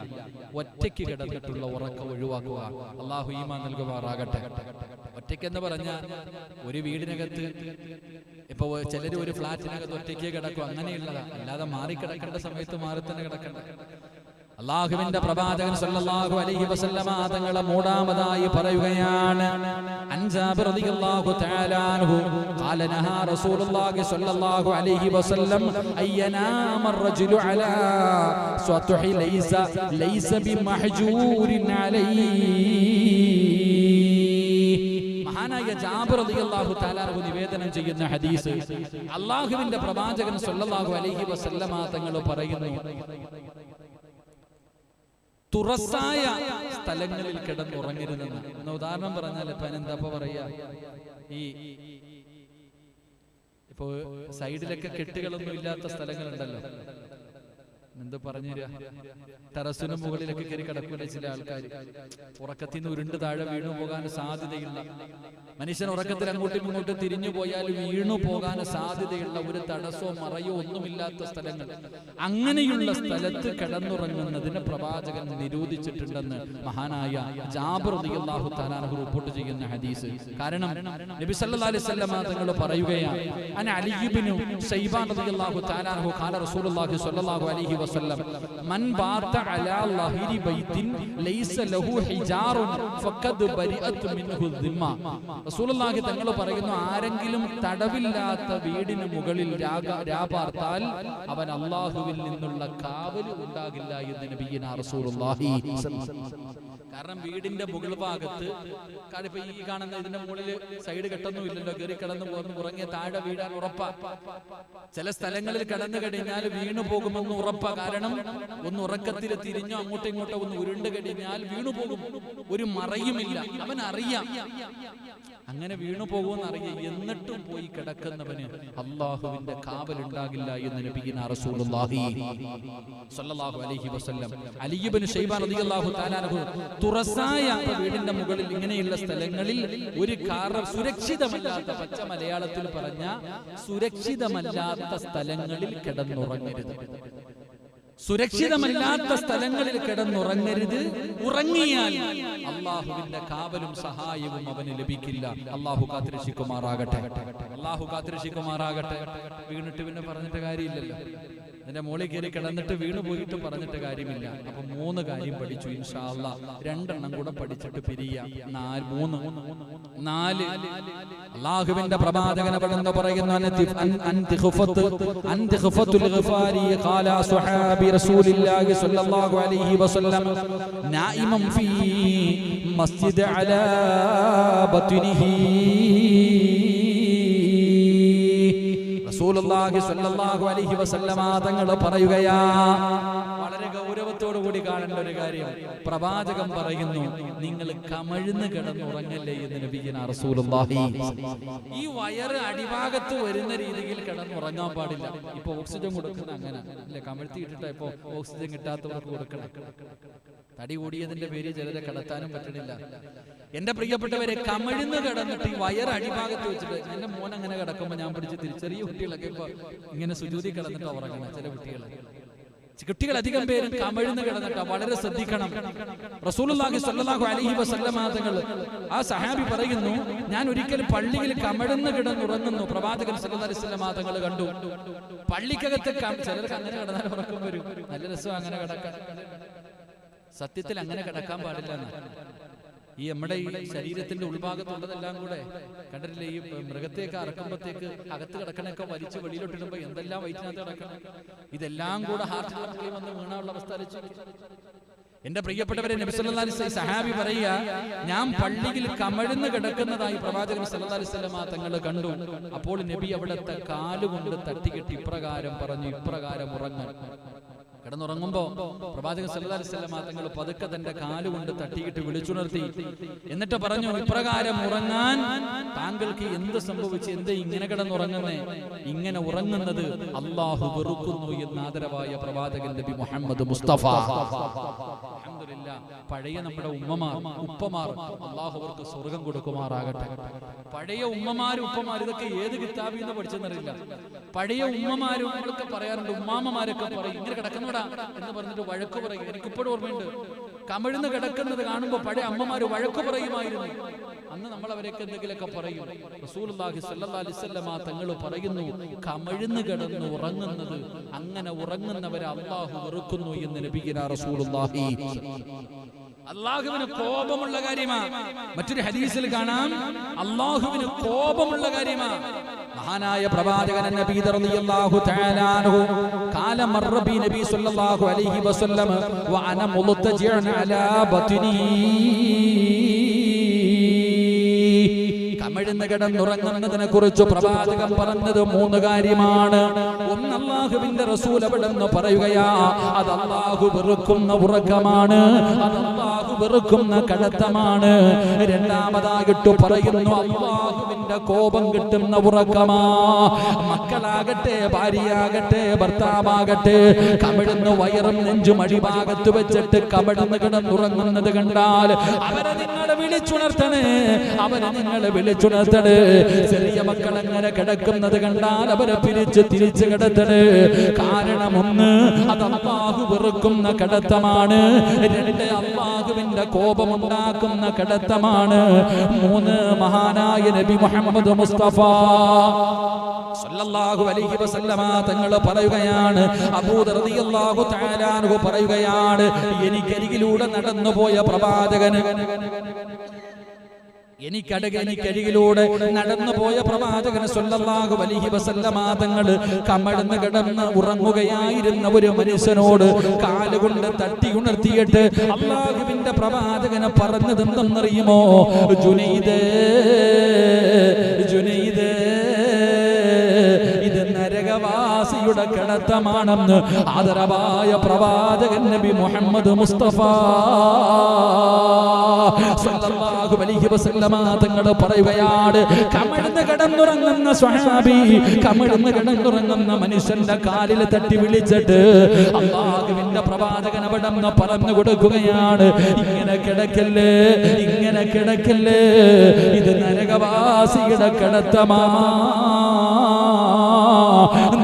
ഒറ്റയ്ക്ക് കിടന്നിട്ടുള്ള ഉറക്കം ഒഴിവാക്കുക. അല്ലാഹു ഈമാൻ നൽകുമാറാകട്ടെ. ഒറ്റയ്ക്കെന്ന് പറഞ്ഞാൽ ഒരു വീടിനകത്ത്, ഇപ്പൊ ചിലര് ഒരു ഫ്ലാറ്റിനകത്ത് ഒറ്റയ്ക്ക് കിടക്കും, അങ്ങനെയുള്ളതാ. അല്ലാതെ മാറിക്കിടക്കേണ്ട സമയത്ത് മാറി തന്നെ കിടക്കണ്ട. അല്ലാഹുവിന്റെ പ്രവാചകൻ സല്ലല്ലാഹു അലൈഹി വസല്ലമ തങ്ങളെ മൂന്നാമതായി പറയുകയാണ്, അൻജാബിർ റളിയല്ലാഹു തആല അൻഹു ഖാല നഹാ റസൂലുള്ളാഹി സ്വല്ലല്ലാഹു അലൈഹി വസല്ലം അയ്യനാമ റജുലു അലാ സ്വതുഹി ലൈസ ബിമഹ്ജൂരിൻ അലൈഹി. മഹാനായ ജാബിർ റളിയല്ലാഹു തആല അൻഹു നിവേദനം ചെയ്യുന്ന ഹദീസ്, അല്ലാഹുവിന്റെ പ്രവാചകൻ സല്ലല്ലാഹു അലൈഹി വസല്ലമ തങ്ങൾ പറയുന്നു, തുറസായ സ്ഥലങ്ങളിൽ കിടന്നുറങ്ങരുതെന്ന്. എന്ന ഉദാഹരണം പറഞ്ഞാൽ ഇപ്പൊ എന്താ പറയാ, ഇപ്പൊ സൈഡിലൊക്കെ കെട്ടുകളൊന്നും ഇല്ലാത്ത സ്ഥലങ്ങളുണ്ടല്ലോ, എന്ത് പറഞ്ഞുതരാ, ടെറസിന് മുകളിലൊക്കെ കയറി കിടക്കുന്ന ചില ആൾക്കാർ ഉറക്കത്തിൽ നിന്ന് ഉരുണ്ട് താഴെ വീണു പോകാൻ സാധ്യതയുള്ള, മനുഷ്യൻ ഉറക്കത്തിൽ അങ്ങോട്ടും ഇങ്ങോട്ടും തിരിഞ്ഞു പോയാൽ വീണു പോകാൻ സാധ്യതയുള്ള ഒരു തടസ്സമോ മറയോ ഒന്നുമില്ലാത്ത സ്ഥലങ്ങൾ, അങ്ങനെയുള്ള സ്ഥലത്ത് കിടന്നുറങ്ങുന്നതിന് പ്രവാചകൻ നിരോധിച്ചിട്ടുണ്ടെന്ന് മഹാനായ ജാബിർ റളിയല്ലാഹു തആല അൻഹു റിപ്പോർട്ട് ചെയ്യുന്ന ഹദീസ്. കാരണം നബി സല്ലല്ലാഹു അലൈഹി വസല്ലം തങ്ങൾ പറയുകയാണ്, അന അലി ഇബ്നു ശൈബാൻ റളിയല്ലാഹു തആല അൻഹു ഖാല റസൂലുള്ളാഹി സ്വല്ലല്ലാഹു അലൈഹി വസല്ലം മൻ ബാത അലാ ലഹിരി ബൈത്തിൻ ലൈസ ലഹു ഹിജാറുൻ ഫഖദ് ബരിഅത് മിൻഹു ദിമ്മ. റസൂലുള്ളാഹി തങ്ങൾ പറയുന്നു, ആരെങ്കിലും തടവില്ലാത്ത വീടിന് മുകളിൽ രാപാർത്താൽ അവൻ അല്ലാഹുവിൽ നിന്നുള്ള കാവൽ ഉണ്ടാകില്ല എന്ന് നബിയിനാ റസൂലുള്ളാഹി. കാരണം വീടിന്റെ മുകൾ ഭാഗത്ത്, ഇപ്പൊ ഈ കാണുന്ന ഇതിന്റെ മുകളിൽ സൈഡ് കെട്ടൊന്നും ഇല്ലല്ലോ, കയറി കിടന്നു പോകുന്നു ഉറങ്ങിയ താഴെ വീഴാൻ ഉറപ്പാ. ചില സ്ഥലങ്ങളിൽ കിടന്നു കഴിഞ്ഞാൽ വീണു പോകുമെന്ന് ഉറപ്പാ. കാരണം ഒന്ന് ഉറക്കത്തിൽ തിരിഞ്ഞോ അങ്ങോട്ടും ഇങ്ങോട്ടോ ഒന്ന് ഉരുണ്ട് കഴിഞ്ഞാൽ വീണു പോകും, ഒരു മറയുമില്ല, അവൻ അറിയാം അങ്ങനെ വീണു പോകുമെന്ന് അറിയാം. എന്നിട്ടും പോയി കിടക്കുന്നവന് അല്ലാഹുവിന്റെ കാവലുണ്ടാകില്ല എന്ന് നബിയിനാ റസൂലുള്ളാഹി സ്വല്ലല്ലാഹു അലൈഹി വസല്ലം. അലി ഇബ്നു ശൈബാൻ റളിയല്ലാഹു തആല അൻഹു തുറസായ വീടിന്റെ മുകളിൽ ഇങ്ങനെയുള്ള സ്ഥലങ്ങളിൽ ഒരു സുരക്ഷിതമല്ലാത്ത, പച്ച മലയാളത്തിൽ പറഞ്ഞ സുരക്ഷിതമല്ലാത്ത സ്ഥലങ്ങളിൽ കിടന്നുറങ്ങരുത്. സുരക്ഷിതമല്ലാത്ത സ്ഥലങ്ങളിൽ കിടന്നുറങ്ങരുത്. ഉറങ്ങിയാൽ അല്ലാഹുവിന്റെ കാവലും സഹായവും അവന് ലഭിക്കില്ല. അല്ലാഹു കാത്തുരക്ഷിക്കുമാറാകട്ടെ. വീണിട്ട് പിന്നെ പറഞ്ഞിട്ട് കാര്യമില്ലല്ലോ, അതിന്റെ മോളിൽ കയറി കിടന്നിട്ട് വീണു പോയിട്ട് പറഞ്ഞിട്ട് കാര്യമില്ല. അപ്പൊ 3 കാര്യം പഠിച്ചു. ഇൻഷാ അല്ലാഹ് 2 കൂടെ പഠിച്ചിട്ട് പിരിയാം. 4 അല്ലാഹുവിന്റെ പ്രവാചകൻ അവിടെന്ന് പറയുന്നു, ഖാല സ്വഹാബി റസൂലില്ലാഹി സ്വല്ലല്ലാഹു അലൈഹി വസല്ലം നായിമൻ ഫീ മസ്ജിദ് അലാ ബത്നിഹി. റസൂലുള്ളാഹി സ്വല്ലല്ലാഹു അലൈഹി വസല്ലമ തങ്ങൾ പറയുകയാ, വളരെ ഗൗരവത്തോടു കൂടി കാണേണ്ട ഒരു കാര്യം. പ്രവാചകൻ പറയുന്നു, നിങ്ങൾ കമഴ്ന്ന് കിടന്നുറങ്ങല്ലേ എന്ന് നബിയുനാ റസൂലുള്ളാഹി. ഈ വയറ് അടിഭാഗത്ത് വരുന്ന രീതിയിൽ കിടന്നുറങ്ങാൻ പാടില്ല. ഇപ്പൊ ഓക്സിജൻ കൊടുക്കുന്ന അങ്ങനെ അല്ലെ, കമഴ്ത്തി ഇട്ടിട്ടാ ഇപ്പൊ ഓക്സിജൻ കിട്ടാത്തവർക്ക് കൊടുക്കണം. തടി കൂടിയതിന്റെ പേര് ചിലരെ കിടത്താനും പറ്റണില്ല. എന്റെ പ്രിയപ്പെട്ടവരെ, കമഴ്ന്ന് കിടന്നിട്ട് ഈ വയറ് അടിഭാഗത്ത് വെച്ചിട്ട്, എന്റെ മോൻ അങ്ങനെ കിടക്കുമ്പോ ഞാൻ പിടിച്ച് ചെറിയ കുട്ടികളൊക്കെ ഇപ്പൊ ഇങ്ങനെ സുജൂദി കിടന്നിട്ട് ഉറങ്ങണം. ചില കുട്ടികൾ അധികം പേരും കമഴ്ന്ന് കിടന്നിട്ടാ. വളരെ ശ്രദ്ധിക്കണം. റസൂലുള്ളാഹി സ്വല്ലല്ലാഹു അലൈഹി വസല്ലമ തങ്ങൾ, ആ സഹാബി പറയുന്നു, ഞാൻ ഒരിക്കൽ പള്ളിയിൽ കമഴ്ന്ന് കിടന്നുറങ്ങുന്നു. പ്രവാചകൻ സ്വല്ലല്ലാഹു അലൈഹി വസല്ലമ തങ്ങൾ കണ്ടു. പള്ളിക്കകത്ത് ചിലർക്ക് അങ്ങനെ കിടന്നാൽ ഉറക്കം വരും. നല്ല രസം അങ്ങനെ കിടക്കാൻ. സത്യത്തിൽ അങ്ങനെ കിടക്കാൻ പാടില്ല എന്നാ. ഈ നമ്മുടെ ഈ ശരീരത്തിന്റെ ഉൾഭാഗത്തുള്ളതെല്ലാം കൂടെ കണ്ടിട്ടില്ലേ, ഈ മൃഗത്തേക്ക് അറക്കുമ്പോഴത്തേക്ക് അകത്ത് കിടക്കണൊക്കെ വലിച്ച് വെളിയിലോട്ടിടുമ്പോ എന്തെല്ലാം വയറ്റിനകത്ത് കിടക്കണം. ഇതെല്ലാം കൂടെ ഹാർട്ടിൽ വന്ന് വീണാനുള്ള അവസ്ഥ അലച്ചു. എന്റെ പ്രിയപ്പെട്ടവരെ, നബി സല്ലല്ലാഹു അലൈഹി വസല്ലം സഹാബി പറയുക, ഞാൻ പള്ളിയിൽ കമഴ്ന്ന് കിടക്കുന്നതായി പ്രവാചകൻ സല്ലല്ലാഹു അലൈഹി വസല്ലം തങ്ങൾ കണ്ടു. അപ്പോൾ നബി അവിടുത്തെ കാലുകൊണ്ട് തട്ടിക്കെട്ടി ഇപ്രകാരം പറഞ്ഞു, ഇപ്രകാരം ഉറങ്ങാൻ. കിടന്നുറങ്ങുമ്പോ പ്രവാചകൻ സല്ലല്ലാഹു അലൈഹി വസല്ലം തങ്ങൾ പതുക്കെ തന്റെ കാലുകൊണ്ട് തട്ടിയിട്ട് വിളിച്ചുണർത്തി. എന്നിട്ട് പറഞ്ഞു, ഇപ്രകാരം ഉറങ്ങാൻ താങ്കൾക്ക് എന്ത് സംഭവിച്ചു? എന്ത് ഇങ്ങനെ കിടന്നുറങ്ങുന്നേ? ഇങ്ങനെ ഉറങ്ങുന്നത് അല്ലാഹു വെറുക്കുന്നു എന്ന് ആദരവായ പ്രവാചകൻ നബി മുഹമ്മദ് മുസ്തഫ. അൽഹംദുലില്ലാഹ്, പഴയ നമ്മുടെ ഉമ്മമാർ ഉപ്പമാർ, അല്ലാഹു അവർക്ക് സ്വർഗം കൊടുക്കുമാറാകട്ടെ. പഴയ ഉമ്മമാരും ഉപ്പമാരും ഇതൊക്കെ ഏത് കിതാബിൽ നിന്ന് പഠിച്ചെന്നറിയില്ല. പഴയ ഉമ്മമാരും നമ്മളൊക്കെ പറയാറുണ്ട്, ഉമ്മാമ്മമാരൊക്കെ പറയും, ഇങ്ങനെ കിടക്കുന്നൂടാ എന്ന് പറഞ്ഞിട്ട് വഴക്ക് പറയും. എനിക്കിപ്പോഴും ഓർമ്മയുണ്ട്, കമഴ്ന്ന് കിടക്കുന്നത് കാണുമ്പോൾ പഴയ അമ്മമാര് വഴക്ക് പറയുമായിരുന്നു. അന്ന് നമ്മൾ അവരൊക്കെ എന്തെങ്കിലുമൊക്കെ പറയും. റസൂലുള്ളാഹി സ്വല്ലല്ലാഹു അലൈഹി വസല്ലം തങ്ങൾ പറയുന്നു, കമഴ്ന്ന് കിടന്ന് ഉറങ്ങുന്നത്, അങ്ങനെ ഉറങ്ങുന്നവരെ അല്ലാഹു വെറുക്കുന്നു എന്ന് നബിയുനാ റസൂലുള്ളാഹി. അല്ലാഹുവിന് കോപമുള്ള കാര്യമാണ്. മറ്റൊരു ഹദീസിൽ കാണാം, അല്ലാഹുവിന് കോപമുള്ള കാര്യമാണ്. മഹാനായ പ്രവാചകൻ നബി റളിയല്ലാഹു തആല അൻഹു ഖാല മർറ ബി നബി സ്വല്ലല്ലാഹു അലൈഹി വസല്ലം വ അന മുൽതജിഅൻ അലാ ബത്നി. കമഴ്ന്ന് കിടന്നുറങ്ങുന്നതിനെ കുറിച്ച് പ്രവാചകൻ പറഞ്ഞത് 3 കാര്യമാണ്. ഒന്ന്, അല്ലാഹുവിന്റെ റസൂൽ അവിടെന്ന് പറയുകയാ, അത് അല്ലാഹു വെറുക്കുന്ന ഉറക്കമാണ്, അത് അല്ലാഹു വെറുക്കുന്ന കടത്തമാണ്. രണ്ടാമതായിട്ട് പറയുന്നു, അല്ലാഹുവിന്റെ കോപം കിട്ടുന്ന ഉറക്കമാ. മക്കളാകട്ടെ, ഭാര്യയാകട്ടെ, ഭർത്താവാകട്ടെ, കമിഴ്ന്ന് വയറും നെഞ്ചും അടിഭാഗത്ത് വെച്ചിട്ട് കമിഴ്ന്ന് കിടന്നുറങ്ങുന്നത് കണ്ടാൽ അവരെ നിങ്ങൾ വിളിച്ചുണർത്തണേ, അവരെ നിങ്ങൾ വിളിച്ചുണർത്തണേ. ചെറിയ മക്കൾ അങ്ങനെ കിടക്കുന്നത് കണ്ടാൽ അവരെ തിരിച്ച് കിടത്തണേ. കാരണം ഒന്ന്, അത് അല്ലാഹു വെറുക്കുന്ന കിടത്തമാണ്. 2, അല്ലാഹുവിന്റെ കോപമുണ്ടാക്കുന്ന കിടത്തമാണ്. 3, മഹാനായ നബി മുഹമ്മദ് മുസ്തഫ സല്ലല്ലാഹു അലൈഹി വസല്ലമ തങ്ങൾ പറയുകയാണ്, അബൂ ദർ റളിയല്ലാഹു തആല അൻഹു പറയുകയാണ്, എനിക്കരികിലൂടെ നടന്നുപോയ പ്രവാചകന്, എനിക്കരികിലൂടെ നടന്നുപോയ പ്രവാചകൻ സല്ലല്ലാഹു അലൈഹി വസല്ലമ തങ്ങൾ കമഴ്ന്ന് കിടന്ന് ഉറങ്ങുകയായിരുന്ന ഒരു മനുഷ്യനോട് കാലുകൊണ്ട് തട്ടി ഉണർത്തിയിട്ട് അല്ലാഹുവിന്റെ പ്രവാചകനെ പറഞ്ഞത് എന്തെന്നറിയുമോ? ജുനൈദേ, ജുനൈദേ, ഇത് നരകവാസിയുടെ കിടത്തമാണെന്ന് ആദരവായ പ്രവാചകൻ നബി മുഹമ്മദ് മുസ്തഫ സല്ലല്ലാഹു അലൈഹി വസല്ലമ തങ്ങൾ പറയുകയാണ്, കമഴ്ന്ന് കിടന്നുറങ്ങുന്ന സ്വഹാബി, കമഴ്ന്ന് കിടന്നുറങ്ങുന്ന മനുഷ്യന്റെ കാലിൽ തട്ടി വിളിച്ചിട്ട് അല്ലാഹുവിന്റെ പ്രവാചകൻ അവിടെന്ന് പറഞ്ഞു കൊടുക്കുകയാണ്, ഇങ്ങനെ കിടക്കല്ലേ, ഇങ്ങനെ കിടക്കല്ലേ, ഇത് നരകവാസിയുടെ കിടത്തമാ.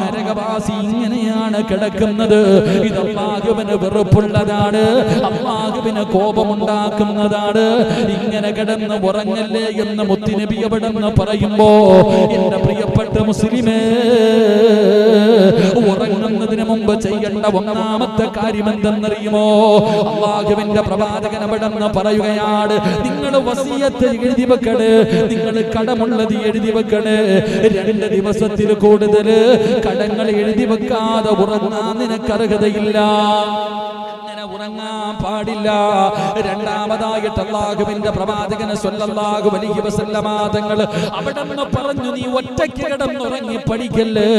നരകവാസി ഇങ്ങനെയാണ് കിടക്കുന്നത്. ഇത് അല്ലാഹുവിന് വെറുപ്പുള്ളതാണ്, അല്ലാഹുവിന് കോപമുണ്ടാക്കുന്നതാണ്. ഇങ്ങനെ കിടന്ന് ഉറങ്ങല്ലേ എന്ന് മുത്തുനബി അവിടെന്ന് പറയുമ്പോ, എന്റെ പ്രിയപ്പെട്ട മുസ്ലിമേ, ഉറങ്ങുന്നതിന് മുമ്പ് ചെയ്യേണ്ട ഒന്നാമത്തെ കാര്യം എന്തെന്നറിയുമോ? അല്ലാഹുവിന്റെ പ്രവാചകൻ അവിടെന്ന് പറയുകയാണ്, നിങ്ങൾ വസിയത്ത് എഴുതി വെക്കണേ, നിങ്ങൾ കടമുള്ളത് എഴുതി വെക്കണേ. 2 ദിവസത്തിൽ കൂടുതൽ കടങ്ങൾ എഴുതി വെക്കാതെ ഉറങ്ങാൻ നിനക്ക് അർഹതയില്ല. അങ്ങനെ ഉറങ്ങാൻ പാടില്ല. രണ്ടാമതായിട്ട് അല്ലാഹുവിന്റെ പ്രവാചകൻ സ്വല്ലല്ലാഹു അലൈഹി വസല്ലമ തങ്ങൾ അവിടെന്ന് പറഞ്ഞു, നീ ഒറ്റയ്ക്ക് കിടന്നുറങ്ങി പഠിക്കല്ലേ,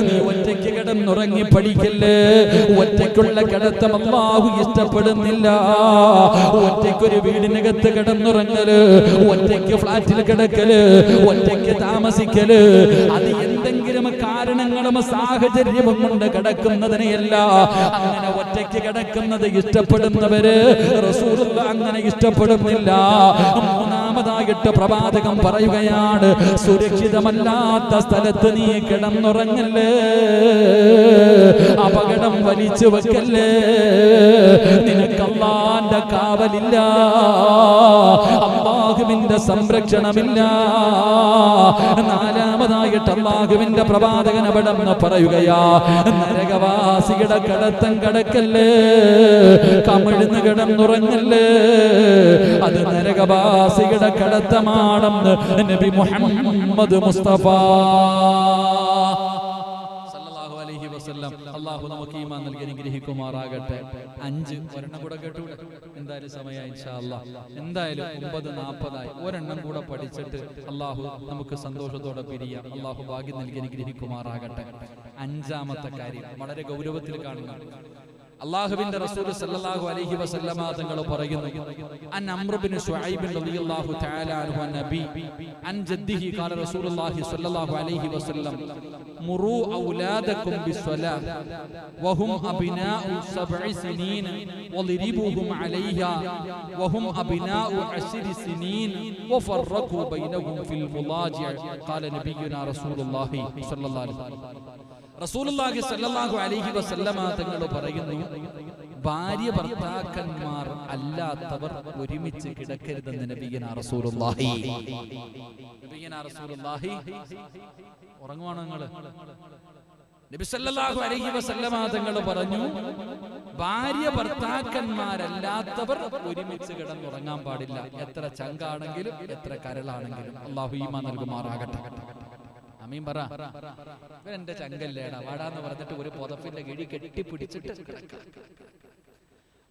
നീ ഒറ്റയ്ക്ക് കിടന്നുറങ്ങി പഠിക്കല്ലേ. ഒറ്റയ്ക്കുള്ള കിടത്തം അല്ലാഹു ഇഷ്ടപ്പെടുന്നില്ല. ഒറ്റയ്ക്കൊരു വീടിനകത്ത് കിടന്നുറങ്ങല്, ഒറ്റയ്ക്ക് ഫ്ലാറ്റിൽ കിടക്കല്, ഒറ്റയ്ക്ക് താമസിക്കല്, അത് എന്തെങ്കിലും കാരണങ്ങളും സാഹചര്യവും കൊണ്ട് കിടക്കുന്നതിനെയല്ല. അങ്ങനെ ഒറ്റയ്ക്ക് കിടക്കുന്നത് ഇഷ്ടപ്പെടുന്നവര് റസൂലുള്ളാഹി അങ്ങനെ ഇഷ്ടപ്പെടുന്നില്ല. മൂന്നാമതായിട്ട് പ്രവാചകൻ പറയുകയാണ്, സുരക്ഷിതമല്ലാത്ത സ്ഥലത്ത് നീ കിടന്നുറങ്ങല്ലേ, അപകടം വലിച്ചു വെക്കല്ലേ, നിനക്ക് അല്ലാഹുവിന്റെ കാവലില്ല, അല്ലാഹുവിന്റെ സംരക്ഷണമില്ല. നാലാമതായിട്ട് അല്ലാഹുവിന്റെ പ്രവാചകൻ അവിടെന്ന് പറയുകയാ, നരകവാസിയുടെ കിടത്തം കിടക്കല്ലേ, കമിഴ്ന്ന് കിടന്നുറങ്ങല്ലേ, അത് നരകവാസിയുടെ കിടത്തമാണെന്ന് നബി മുഹമ്മദ് മുസ്തഫ അല്ലാഹു നമുക്ക് ഈമാൻ നൽകി അനുഗ്രഹിക്കുമാറാകട്ടെ. 5 ഒരെണ്ണം കൂടെ കേട്ടൂടെ? എന്തായാലും സമയമായി ഇൻഷാ അല്ലാഹ്. എന്തായാലും 9:40 ഒരെണ്ണം കൂടെ പഠിച്ചിട്ട് അല്ലാഹു നമുക്ക് സന്തോഷത്തോടെ പിരിയാം. അല്ലാഹു ഭാഗ്യം നൽകി അനുഗ്രഹിക്കുമാറാകട്ടെ. 5ാമത്തെ കാര്യം വളരെ ഗൗരവത്തിൽ കാണണം. അല്ലാഹുവിന്റെ റസൂൽ സല്ലല്ലാഹു അലൈഹി വസല്ലമ തങ്ങൾ പറയുന്നു, അൻ അംർ ഇബ്നു ശുഐബ് റളിയല്ലാഹു തആല അൻഹു നബി അൻ ജദ്ദിഹി ഖാല റസൂലുള്ളാഹി സ്വല്ലല്ലാഹു അലൈഹി വസല്ലം മുറു ഔലാദകും ബിസ്സലാ വഹും അബ്നാഉ 7 സിനീൻ വളിരിബുഹും അലൈഹാ വഹും അബ്നാഉ 10 സിനീൻ വഫറഖു ബൈനഹും ഫിൽ മുളാജിഅ ഖാല നബിയുനാ റസൂലുള്ളാഹി സ്വല്ലല്ലാഹു അലൈഹി വസല്ലം. റസൂലുള്ളാഹി സ്വല്ലല്ലാഹു അലൈഹി വസല്ലമ തങ്ങൾ പറയുന്നു, ഭാര്യ ഭർത്താക്കന്മാർ അല്ലാത്തവർ ഒരുമിച്ച് കിടക്കരുതെന്ന് നബിയുനാ റസൂലുള്ളാഹി. നബിയുനാ റസൂലുള്ളാഹി ഉറങ്ങുവാണോ നിങ്ങള്? നബി സല്ലല്ലാഹു അലൈഹി വസല്ലമ തങ്ങൾ പറഞ്ഞു, ഭാര്യ ഭർത്താക്കന്മാരല്ലാത്തവർ ഒരുമിച്ച് കിടന്നുറങ്ങാൻ പാടില്ല. എത്ര ചങ്കാണെങ്കിലും എത്ര കരളാണെങ്കിലും. അല്ലാഹു ഈമാൻ നൽകുമാറാകട്ടെ. അമീൻ പറ. എന്റെ ചങ്കല്ലേടാ വാടാന്ന് പറഞ്ഞിട്ട് ഒരു പുതപ്പിന്റെ കിഴി കെട്ടിപ്പിടിച്ചിട്ട്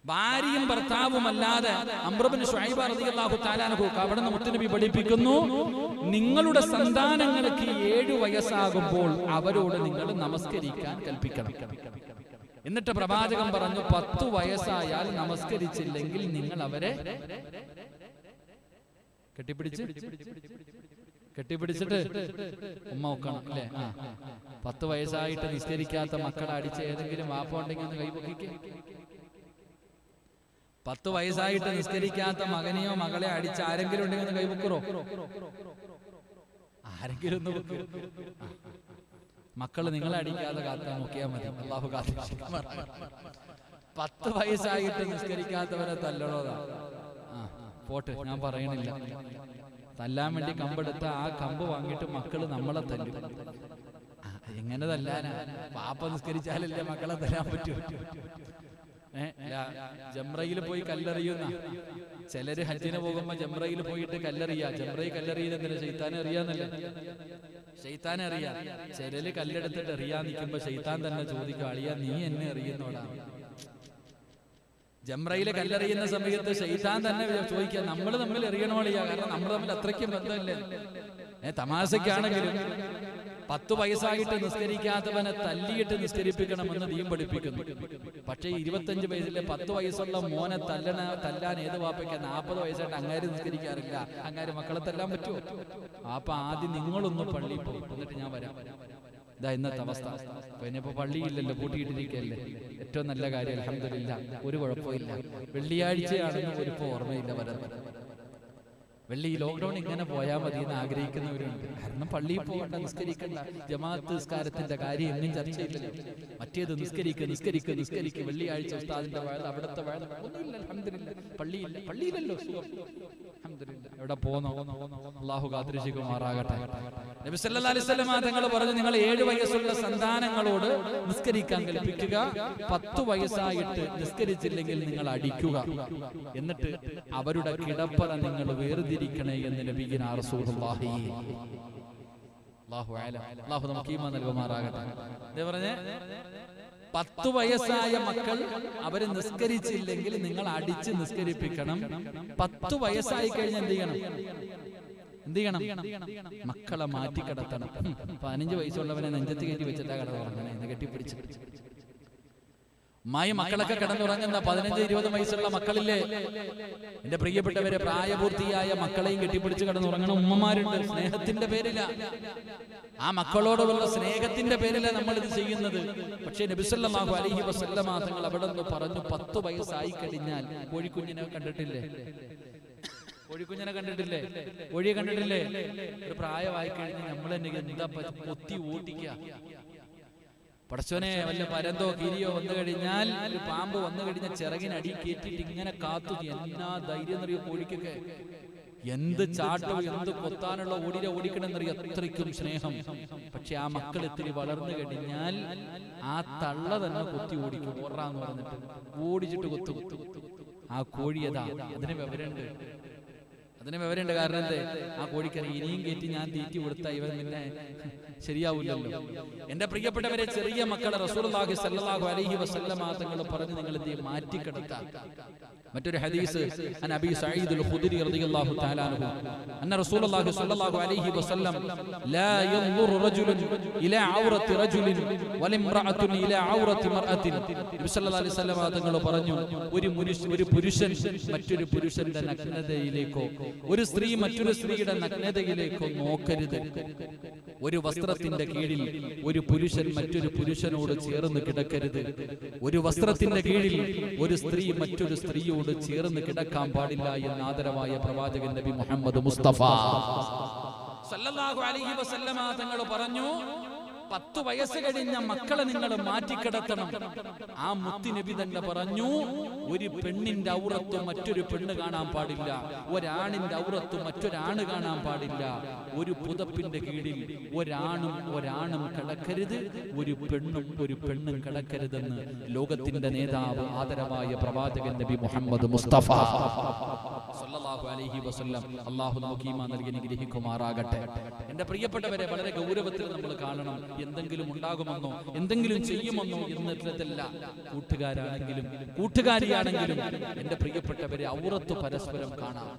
ഭാര്യയും ഭർത്താവും അല്ലാതെ അംർ ഇബ്നു ശുഐബ് റളിയല്ലാഹു തആല അൻഹു അവിടുന്ന് മുത്തുനബി പഠിപ്പിക്കുന്നു, നിങ്ങളുടെ സന്താനങ്ങൾക്ക് 7 വയസ്സാകുമ്പോൾ അവരോട് നിങ്ങൾ നമസ്കരിക്കാൻ കൽപ്പിക്കണം. എന്നിട്ട് പ്രവാചകൻ പറഞ്ഞു, 10 വയസ്സായാൽ നമസ്കരിച്ചില്ലെങ്കിൽ നിങ്ങൾ അവരെ കെട്ടിപ്പിടിച്ചിട്ട് ഉമ്മ വെക്കണം അല്ലേ? 10 വയസ്സായിട്ട് നിസ്കരിക്കാത്ത മക്കളെ അടിച്ച് ഏതെങ്കിലും വാപ്പ ഉണ്ടെങ്കിൽ ഒന്ന് കൈപൊക്കിക്കേ. 10 വയസ്സായിട്ട് നിസ്കരിക്കാത്ത മകനെയോ മകളെ അടിച്ച് ആരെങ്കിലും ഉണ്ടെങ്കിൽ ഒന്ന് കൈപൊക്കറോ? ആരെങ്കിലും ഒന്ന് വെക്കൂ. മക്കള് നിങ്ങളെ അടിക്കാതെ കാത്താ നോക്കിയാൽ മതി. അല്ലാഹു കാത്തു. 10 വയസ്സായിട്ട് നിസ്കരിക്കാത്തവരെ തല്ലണോതാ. പോട്ടെ, ഞാൻ പറയണില്ല. തല്ലാൻ വേണ്ടി കമ്പെടുത്ത ആ കമ്പ് വാങ്ങിയിട്ട് മക്കള് നമ്മളെ തല്ലും. എങ്ങനെ തല്ലാനാ? പാപ്പ നിസ്കരിച്ചാലല്ലേ മക്കളെ തല്ലാൻ പറ്റൂ. ജംറയിൽ പോയി കല്ലെറിയുന്ന ചിലര് ഹജ്ജിന് പോകുമ്പോ ജംറയിൽ പോയിട്ട് കല്ലെറിയാ. ജംറയിൽ കല്ലെറിയുന്നതിന് ശൈത്താനെ അറിയാന്നല്ലേ? ശൈത്താനെ അറിയാം. ചിലര് കല്ലെടുത്തിട്ട് എറിയാൻ നിൽക്കുമ്പോ ശൈത്താൻ തന്നെ ചോദിക്കും, അളിയാ നീ എന്നെ എറിയുന്നോടാ. ജംറയിലെ കല്ലെറിയുന്ന സമയത്ത് ശൈത്താൻ തന്നെ ചോദിക്കുക, നമ്മൾ തമ്മിൽ എറിയണോളിയാ, കാരണം നമ്മൾ തമ്മിൽ അത്രയ്ക്കും ബന്ധമല്ലേ. തമാശക്കാണെങ്കിലും 10 വയസ്സായിട്ട് നിസ്കരിക്കാത്തവനെ തല്ലിയിട്ട് നിസ്കരിപ്പിക്കണമെന്ന് ദീൻ പഠിപ്പിക്കുന്നു. പക്ഷേ 25 വയസ്സിലെ 10 വയസ്സുള്ള മോനെ തല്ലാൻ ഏത് വാപ്പയ്ക്ക് 40 വയസ്സായിട്ട് അങ്ങാര് നിസ്കരിക്കാറില്ല. അങ്ങാര് മക്കളെ തല്ലാൻ പറ്റുമോ? അപ്പൊ ആദ്യം നിങ്ങളൊന്ന് പള്ളിയിൽ പോകും, എന്നിട്ട് ഞാൻ വരാം. ഇതാ ഇന്നത്തെ അവസ്ഥ. പിന്നെ ഇപ്പൊ പള്ളിയില്ലല്ലോ, പൂട്ടിയിട്ടിരിക്കല്ലേ. ഏറ്റവും നല്ല കാര്യം, അൽഹംദുലില്ലാ, ഒരു കുഴപ്പമില്ല. വെള്ളിയാഴ്ചയാണെന്ന് ഒരു ഓർമ്മയില്ല വരാൻ. വെള്ളി ലോക്ക്ഡൌൺ ഇങ്ങനെ പോയാൽ മതി എന്ന് ആഗ്രഹിക്കുന്നവരുണ്ട്. കാരണം പള്ളിയിൽ പോകണ്ട, നിസ്കരിക്കണ്ട. ജമാഅത്ത് നിസ്കാരത്തിന്റെ കാര്യം എങ്ങും ചർച്ചയില്ലല്ലോ. മറ്റേത് നിസ്കരിക്കുക. വെള്ളിയാഴ്ച ഉസ്താദിന്റെ വയൽ, അവിടുത്തെ വയൽ ഒന്നുമില്ല. അൽഹംദുലില്ലാ, പള്ളിയില്ലല്ലോ. അൽഹംദുലില്ലാ, എവിടെ പോന്നോ? അല്ലാഹു കാത്തിരക്ഷിക്കുമാറാകട്ടെ. നബി സല്ലല്ലാഹു അലൈഹി വസല്ലം തങ്ങൾ പറഞ്ഞു, നിങ്ങൾ 7 വയസ്സുള്ള സന്താനങ്ങളോട് നിസ്കരിക്കാൻ കൽപ്പിക്കുക. 10 വയസ്സായിട്ട് നിസ്കരിച്ചില്ലെങ്കിൽ നിങ്ങൾ അടിക്കുക. എന്നിട്ട് അവരുടെ കിടപ്പറ നിങ്ങൾ വേർതിരിക്കണേ എന്ന് നബിയുനാ റസൂലുള്ളാഹി. അല്ലാഹു അലം. അല്ലാഹു നമുക്ക് ഈമാൻ നൽകുമാറാകട്ടെ. പറഞ്ഞേ 10 വയസ്സായ മക്കൾ അവര് നിസ്കരിച്ചില്ലെങ്കിൽ നിങ്ങൾ അടിച്ച് നിസ്കരിപ്പിക്കണം. 10 വയസ്സായി കഴിഞ്ഞാൽ എന്ത് ചെയ്യണം? മക്കളെ മാറ്റി കിടത്തണം. 15 വയസ്സുള്ളവനെ നെഞ്ചത്ത് കയറ്റി വെച്ചിട്ടാ കിടന്നുറങ്ങണേ എന്ന് കെട്ടിപ്പിടിച്ച്. മക്കളൊക്കെ കിടന്നുറങ്ങുന്ന 15-20 വയസ്സുള്ള മക്കളില്ലേ, എന്റെ പ്രിയപ്പെട്ടവരെ, പ്രായപൂർത്തിയായ മക്കളെയും കെട്ടിപ്പിടിച്ച് കിടന്നുറങ്ങണ ഉമ്മമാരുണ്ട്. സ്നേഹത്തിന്റെ പേരില, ആ മക്കളോടുള്ള സ്നേഹത്തിന്റെ പേരില നമ്മൾ ഇത് ചെയ്യുന്നത്. പക്ഷേ നബി സല്ലല്ലാഹു അലൈഹി വസല്ലമ തങ്ങൾ അവിടെ നിന്ന് പറഞ്ഞു, 10 വയസ്സായി കഴിഞ്ഞാൽ കോഴിക്കുഞ്ഞിനെ കണ്ടിട്ടില്ലേ? കോഴിയെ കണ്ടിട്ടില്ലേ? ഒരു പ്രായമായി കഴിഞ്ഞ് നമ്മൾ തന്നെ എന്താ പൊത്തി ഓട്ടിക്കുക. പടച്ചോനെ, വല്ല പരന്തോ കിരിയോ വന്നു കഴിഞ്ഞാൽ, ഒരു പാമ്പ് വന്നു കഴിഞ്ഞാൽ ചിറകിനടി കയറ്റിട്ട് ഇങ്ങനെ കാത്തു. എന്നാ ധൈര്യം എന്നറിയോ കോഴിക്കൊക്കെ! എന്ത് ചാട്ടവും എന്ത് കൊത്താനുള്ള ഓടിക്കണമെന്നറിയോ, അത്രയ്ക്കും സ്നേഹം. പക്ഷെ ആ മക്കൾ ഇത്തിരി വളർന്നു കഴിഞ്ഞാൽ ആ തള്ള തന്നെ കൊത്തി ഓടിക്കും. ഓടാന്ന് പറഞ്ഞിട്ട് ഓടിച്ചിട്ട് കൊത്തും. ആ കോഴിയതാ, അതിന് വിവരമുണ്ട്. കാരണം എന്തേ? ആ കോഴിക്കറി ഇനിയും കയറ്റി ഞാൻ തീറ്റി കൊടുത്ത ഇവൻ പിന്നെ ശരിയാവില്ലല്ലോ. എന്റെ പ്രിയപ്പെട്ടവരെ, ചെറിയ മക്കളെ റസൂലുള്ളാഹി സ്വല്ലല്ലാഹു അലൈഹി വസല്ലമ തങ്ങൾ പറഞ്ഞു, നിങ്ങൾ എന്ത് മാറ്റിക്കിടത്താം. മറ്റൊരു ഹദീസ് അൻ അബീ സഈദ് അൽ-ഖുദരി റളിയല്ലാഹു തആല അൻഹു അന്ന റസൂലുള്ളാഹി സ്വല്ലല്ലാഹു അലൈഹി വസല്ലം ലാ യൻദുറു റജുലുൻ ഇലാ ഔറത്തി റജുലിൻ വലിംറഅത്തുൻ ഇലാ ഔറത്തി മർഅത്തിൻ. നബി സല്ലല്ലാഹു അലൈഹി വസല്ലം തങ്ങൾ പറഞ്ഞു, ഒരു പുരുഷൻ മറ്റൊരു പുരുഷന്റെ നഗ്നതയിലേക്കോ ഒരു സ്ത്രീ മറ്റൊരു സ്ത്രീയുടെ നഗ്നതയിലേക്കോ നോക്കരുത്. ഒരു വസ്ത്രത്തിന്റെ കീഴിൽ ഒരു പുരുഷൻ മറ്റൊരു പുരുഷനോട് ചേർന്ന് കിടക്കരുത്. ഒരു വസ്ത്രത്തിന്റെ കീഴിൽ ഒരു സ്ത്രീ മറ്റൊരു സ്ത്രീയോട് ചേർന്ന് കിടക്കാൻ പാടില്ല എന്ന് ആദരവായ പ്രവാചകൻ നബി മുഹമ്മദ് മുസ്തഫ സല്ലല്ലാഹു അലൈഹി വസല്ലമ തങ്ങൾ പറഞ്ഞു, 10 വയസ്സ് കഴിഞ്ഞ മക്കളെ നിങ്ങൾ മാറ്റിക്കിടത്തണം. ആ മുത്തി നബി തന്നെ പറഞ്ഞു, ഒരു പെണ്ണിന്റെ ഔറത്ത് മറ്റൊരു പെണ്ണ് കാണാൻ പാടില്ല. ഒരാണിന്റെ ഔറത്ത് മറ്റൊരാണ് കാണാൻ പാടില്ല. ഒരു പുതപ്പിന്റെ കീഴിൽ ഒരാണും കിടക്കരുത്, ഒരു പെണ്ണും കിടക്കരുതെന്ന് ലോകത്തിന്റെ നേതാവ് ആദരവായ പ്രവാചകൻ നബി മുഹമ്മദ് മുസ്തഫ സല്ലല്ലാഹു അലൈഹി വസല്ലം അല്ലാഹു നമുക്ക് ഈമാൻ നൽകി അനുഗ്രഹിക്കുമാറാകട്ടെ. എന്റെ പ്രിയപ്പെട്ടവരെ, വളരെ ഗൗരവത്തിൽ നമ്മൾ കാണണം. എന്തെങ്കിലും ഉണ്ടാകുമെന്നോ എന്തെങ്കിലും ചെയ്യുമെന്നോ എന്നിട്ടല്ല. കൂട്ടുകാരിയാണെങ്കിലും എന്റെ പ്രിയപ്പെട്ടവരെ, ഔറത്ത് പരസ്പരം കാണാം.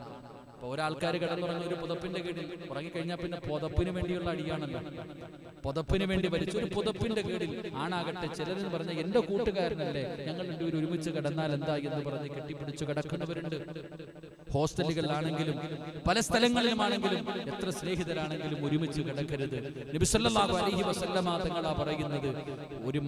അപ്പൊ ഒരാൾക്കാർ കിടന്നുറങ്ങി ഒരു പുതപ്പിന്റെ കീഴിൽ ഉറങ്ങിക്കഴിഞ്ഞാൽ പിന്നെ പുതപ്പിന് വേണ്ടിയുള്ള അടിയാണല്ലോ. പുതപ്പിന് വേണ്ടി വലിച്ചൊരു പുതപ്പിന്റെ കീഴിൽ ആണാകട്ടെ, ചിലരെന്ന് പറഞ്ഞ എന്റെ കൂട്ടുകാരനല്ലേ, ഞങ്ങൾ രണ്ടുപേരും ഒരുമിച്ച് കിടന്നാൽ എന്താ എന്ന് പറഞ്ഞ് കെട്ടിപ്പിടിച്ചു കിടക്കുന്നവരുണ്ട്. ഹോസ്റ്റലുകളിലാണെങ്കിലും പല സ്ഥലങ്ങളിലുമാണെങ്കിലും എത്ര സ്നേഹിതരാണെങ്കിലും ഒരുമിച്ച് കിടക്കരുത്. നബി സല്ലല്ലാഹു അലൈഹി വസല്ലമ തങ്ങളാ പറയുന്നത്, ഒരു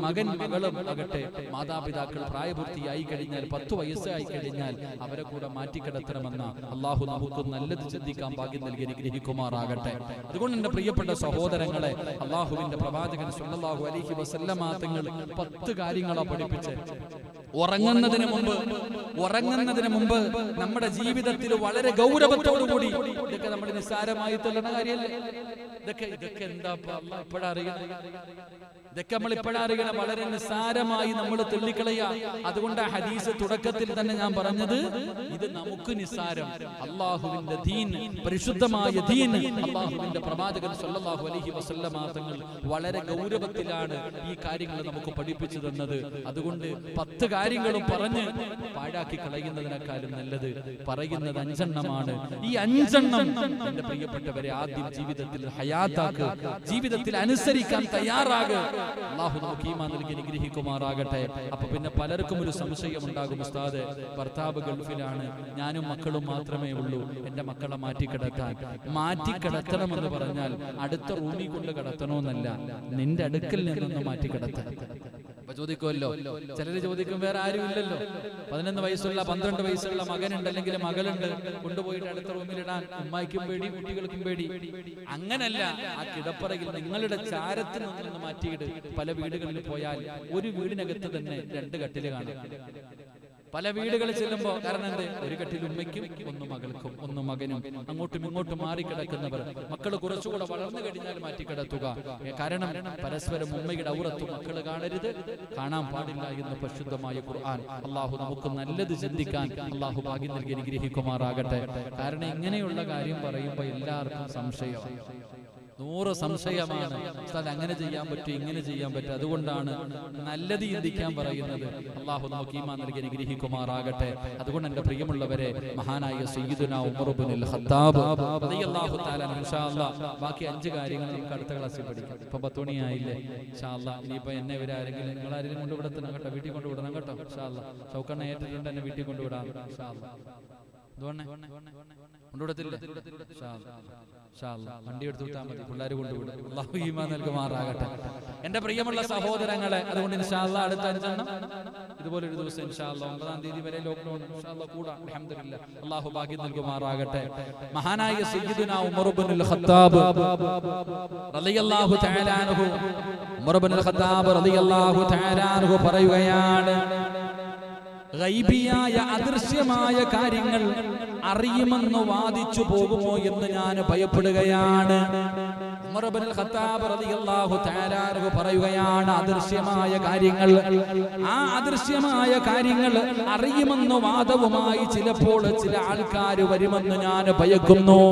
മകളും ആകട്ടെ, മാതാപിതാക്കൾ പ്രായപൂർത്തിയായി കഴിഞ്ഞാൽ 10 വയസ്സായി കഴിഞ്ഞാൽ അവരെ കൂടെ മാറ്റിക്കിടത്തണമെന്ന അള്ളാഹു നമുക്ക് നല്ലത് ചിന്തിക്കാൻ ഭാഗ്യം നൽകി അനുഗ്രഹിക്കുമാറാകട്ടെ. അതുകൊണ്ട് എന്റെ പ്രിയപ്പെട്ട സഹോദരങ്ങളെ, അള്ളാഹുവിന്റെ പ്രവാചകൻ സല്ലല്ലാഹു അലൈഹി വസല്ലമ തങ്ങൾ 10 കാര്യങ്ങളാ പഠിപ്പിച്ച്. ഉറങ്ങുന്നതിന് മുമ്പ് നമ്മുടെ ജീവിതത്തിൽ വളരെ ഗൗരവത്തോടുകൂടി, ഇതൊക്കെ നമ്മൾ നിസ്സാരമായി തള്ളുന്ന കാര്യമല്ലേ, ഇതൊക്കെ എന്താ ഇതൊക്കെ നമ്മൾ ഇപ്പോഴറിയണം. വളരെ നിസ്സാരമായി നമ്മൾ തള്ളിക്കളയാ. അതുകൊണ്ട് ആ ഹദീസ് തുടക്കത്തിൽ തന്നെ ഞാൻ പറഞ്ഞത്, ഇത് നമുക്ക് നിസ്സാരം. അള്ളാഹുവിന്റെ ദീൻ, പരിശുദ്ധമായ ദീൻ, അള്ളാഹുവിന്റെ പ്രവാചകൻ സല്ലല്ലാഹു അലൈഹി വസല്ലമ തങ്ങൾ വളരെ ഗൗരവത്തിലാണ് ഈ കാര്യങ്ങൾ നമുക്ക് പഠിപ്പിച്ചു തന്നത്. അതുകൊണ്ട് 10 കാര്യങ്ങളും പറഞ്ഞ് പാഴാക്കി കളയുന്നതിനേക്കാളും നല്ലത് പറയുന്നത് 5 എണ്ണമാണ്. ഈ 5 എണ്ണം എന്റെ പ്രിയപ്പെട്ടവരെ ആദ്യം ജീവിതത്തിൽ ഹയാത്താക്ക്, ജീവിതത്തിൽ അനുസരിക്കാൻ തയ്യാറാക്. അല്ലാഹു നമുക്ക് ഈമാൻ നൽകി അനുഗ്രഹിക്കുമാറാകട്ടെ. അപ്പൊ പിന്നെ പലർക്കും ഒരു സംശയം ഉണ്ടാകും, ഉസ്താദ് ഭർത്താവ് ഗൾഫിലാണ്, ഞാനും മക്കളും മാത്രമേ ഉള്ളൂ, എന്റെ മക്കളെ മാറ്റിക്കിടത്തണമെന്ന് പറഞ്ഞാൽ അടുത്ത റൂമിൽ കൊണ്ട് കിടത്തണമെന്നല്ല, നിന്റെ അടുക്കൽ നിന്നൊന്ന് മാറ്റിക്കിടത്താൻ. അപ്പൊ ചോദിക്കുമല്ലോ, ചിലര് ചോദിക്കും, വേറെ ആരും ഇല്ലല്ലോ, 11 വയസ്സുള്ള 12 വയസ്സുള്ള മകനുണ്ട് അല്ലെങ്കിൽ മകളുണ്ട്, കൊണ്ടുപോയിട്ട് അടുത്ത റൂമിലിടാൻ ഉമ്മായിക്കും പേടി, കുട്ടികൾക്കും പേടി. അങ്ങനല്ല, ആ കിടപ്പറയിൽ നിങ്ങളുടെ ചാരത്തിൽ നിന്ന് മാറ്റിയിട്ട് പല വീടുകളിൽ പോയാൽ ഒരു വീടിനകത്ത് തന്നെ 2 കട്ടില് കാണും. പല വീടുകളിൽ ചെല്ലുമ്പോ, കാരണം എന്ത്, ഒരു കട്ടിൽ ഉമ്മയ്ക്കും, ഒന്ന് മകൾക്കും, ഒന്ന് മകനും, അങ്ങോട്ടും ഇങ്ങോട്ടും മാറിക്കിടക്കുന്നവർ. മക്കൾ കുറച്ചുകൂടെ വളർന്നു കഴിഞ്ഞാൽ മാറ്റിക്കിടത്തുക. കാരണം പരസ്പരം ഉമ്മയുടെ ഔറത്തും മക്കൾ കാണരുത്, കാണാൻ പാടില്ല എന്ന് പരിശുദ്ധമായ ഖുർആൻ. അള്ളാഹു നമുക്ക് നല്ലത് ചിന്തിക്കാൻ അള്ളാഹു ഭാഗ്യം നൽകി അനുഗ്രഹിക്കുമാറാകട്ടെ. കാരണം ഇങ്ങനെയുള്ള കാര്യം പറയുമ്പോ എല്ലാവർക്കും സംശയം. 100 സംശയമാണ്. ഉസ്താദ് അങ്ങനെ ചെയ്യാൻ പറ്റും, ഇങ്ങനെ ചെയ്യാൻ പറ്റും. അതുകൊണ്ടാണ് നല്ലത് ചിന്തിക്കാൻ പറയുന്നത്. അള്ളാഹു നമുക്ക് ഈമാൻ നൽകി അനുഗ്രഹിക്കുമാറാകട്ടെ. അതുകൊണ്ട് എൻ്റെ പ്രിയമുള്ളവരെ, മഹാനായ സയ്യിദുനാ ഉമർ ഇബ്നുൽ ഖത്താബ് റളിയല്ലാഹു തആല ഇൻഷാ അല്ലാഹ് ബാക്കി 5 കാര്യങ്ങൾ നമുക്ക് അടുത്ത ക്ലാസ്സിൽ പഠിക്കാം. ഇപ്പൊ 10 മണിയായില്ലേ ഇൻഷാ അല്ലാഹ്. ഇനിയിപ്പോ എന്നെ ഇവരാരെങ്കിലും നിങ്ങളാരെങ്കിലും കൊണ്ടുവിടത്തണം കേട്ടോ, വീട്ടിൽ കൊണ്ടുവിടണം കേട്ടോ ഇൻഷാ അല്ലാഹ്. ഷൗക്കണ്ണ ഏറ്റിട്ടുണ്ട് എന്നെ വീട്ടിൽ കൊണ്ടുവിടാം ഇൻഷാ അല്ലാഹ്. കൊണ്ടുവിടത്തില്ലേ? വണ്ടി എടുത്തു വിട്ടാൽ മതി, പിള്ളേർ കൊണ്ടുവിടും. അല്ലാഹു ഈമാൻ നൽകുമാറാകട്ടെ. എന്റെ പ്രിയമുള്ള സഹോദരങ്ങളെ, അതുകൊണ്ട് ഇൻഷാ അല്ലാഹ് അടുത്ത 5 എണ്ണം ഇതുപോലെ ഒരു ദിവസം ഇൻഷാ അല്ലാഹ് 9-ാം തീയതി വരെ ലോക്ക്ഡൌൺ ഇൻഷാ അല്ലാഹ് കൂടാ. അൽഹംദുലില്ലാഹ്, അല്ലാഹു ഭാഗ്യം നൽകുമാറാകട്ടെ. മഹാനായ സയ്യിദുനാ ഉമർ ഇബ്നുൽ ഖത്താബ് റളിയല്ലാഹു തആല അൻഹു, ഉമർ ഇബ്നുൽ ഖത്താബ് റളിയല്ലാഹു തആല അൻഹു പറയുകയാണ്, ഗൈബിയായ അദൃശ്യമായ കാര്യങ്ങൾ അറിയുമെന്ന് വാദിച്ചു പോകുമോ എന്ന് ഞാൻ ഭയപ്പെടുകയാണ്. ഉമർ ഇബ്നുൽ ഖത്താബ് റളിയല്ലാഹു തആല അൻഹു പറയുകയാണ്, അദൃശ്യമായ കാര്യങ്ങൾ, ആ അദൃശ്യമായ കാര്യങ്ങൾ അറിയുമെന്ന് വാദവുമായി ചിലപ്പോൾ ചില ആൾക്കാർ വരുമെന്ന് ഞാൻ ഭയക്കുന്നു.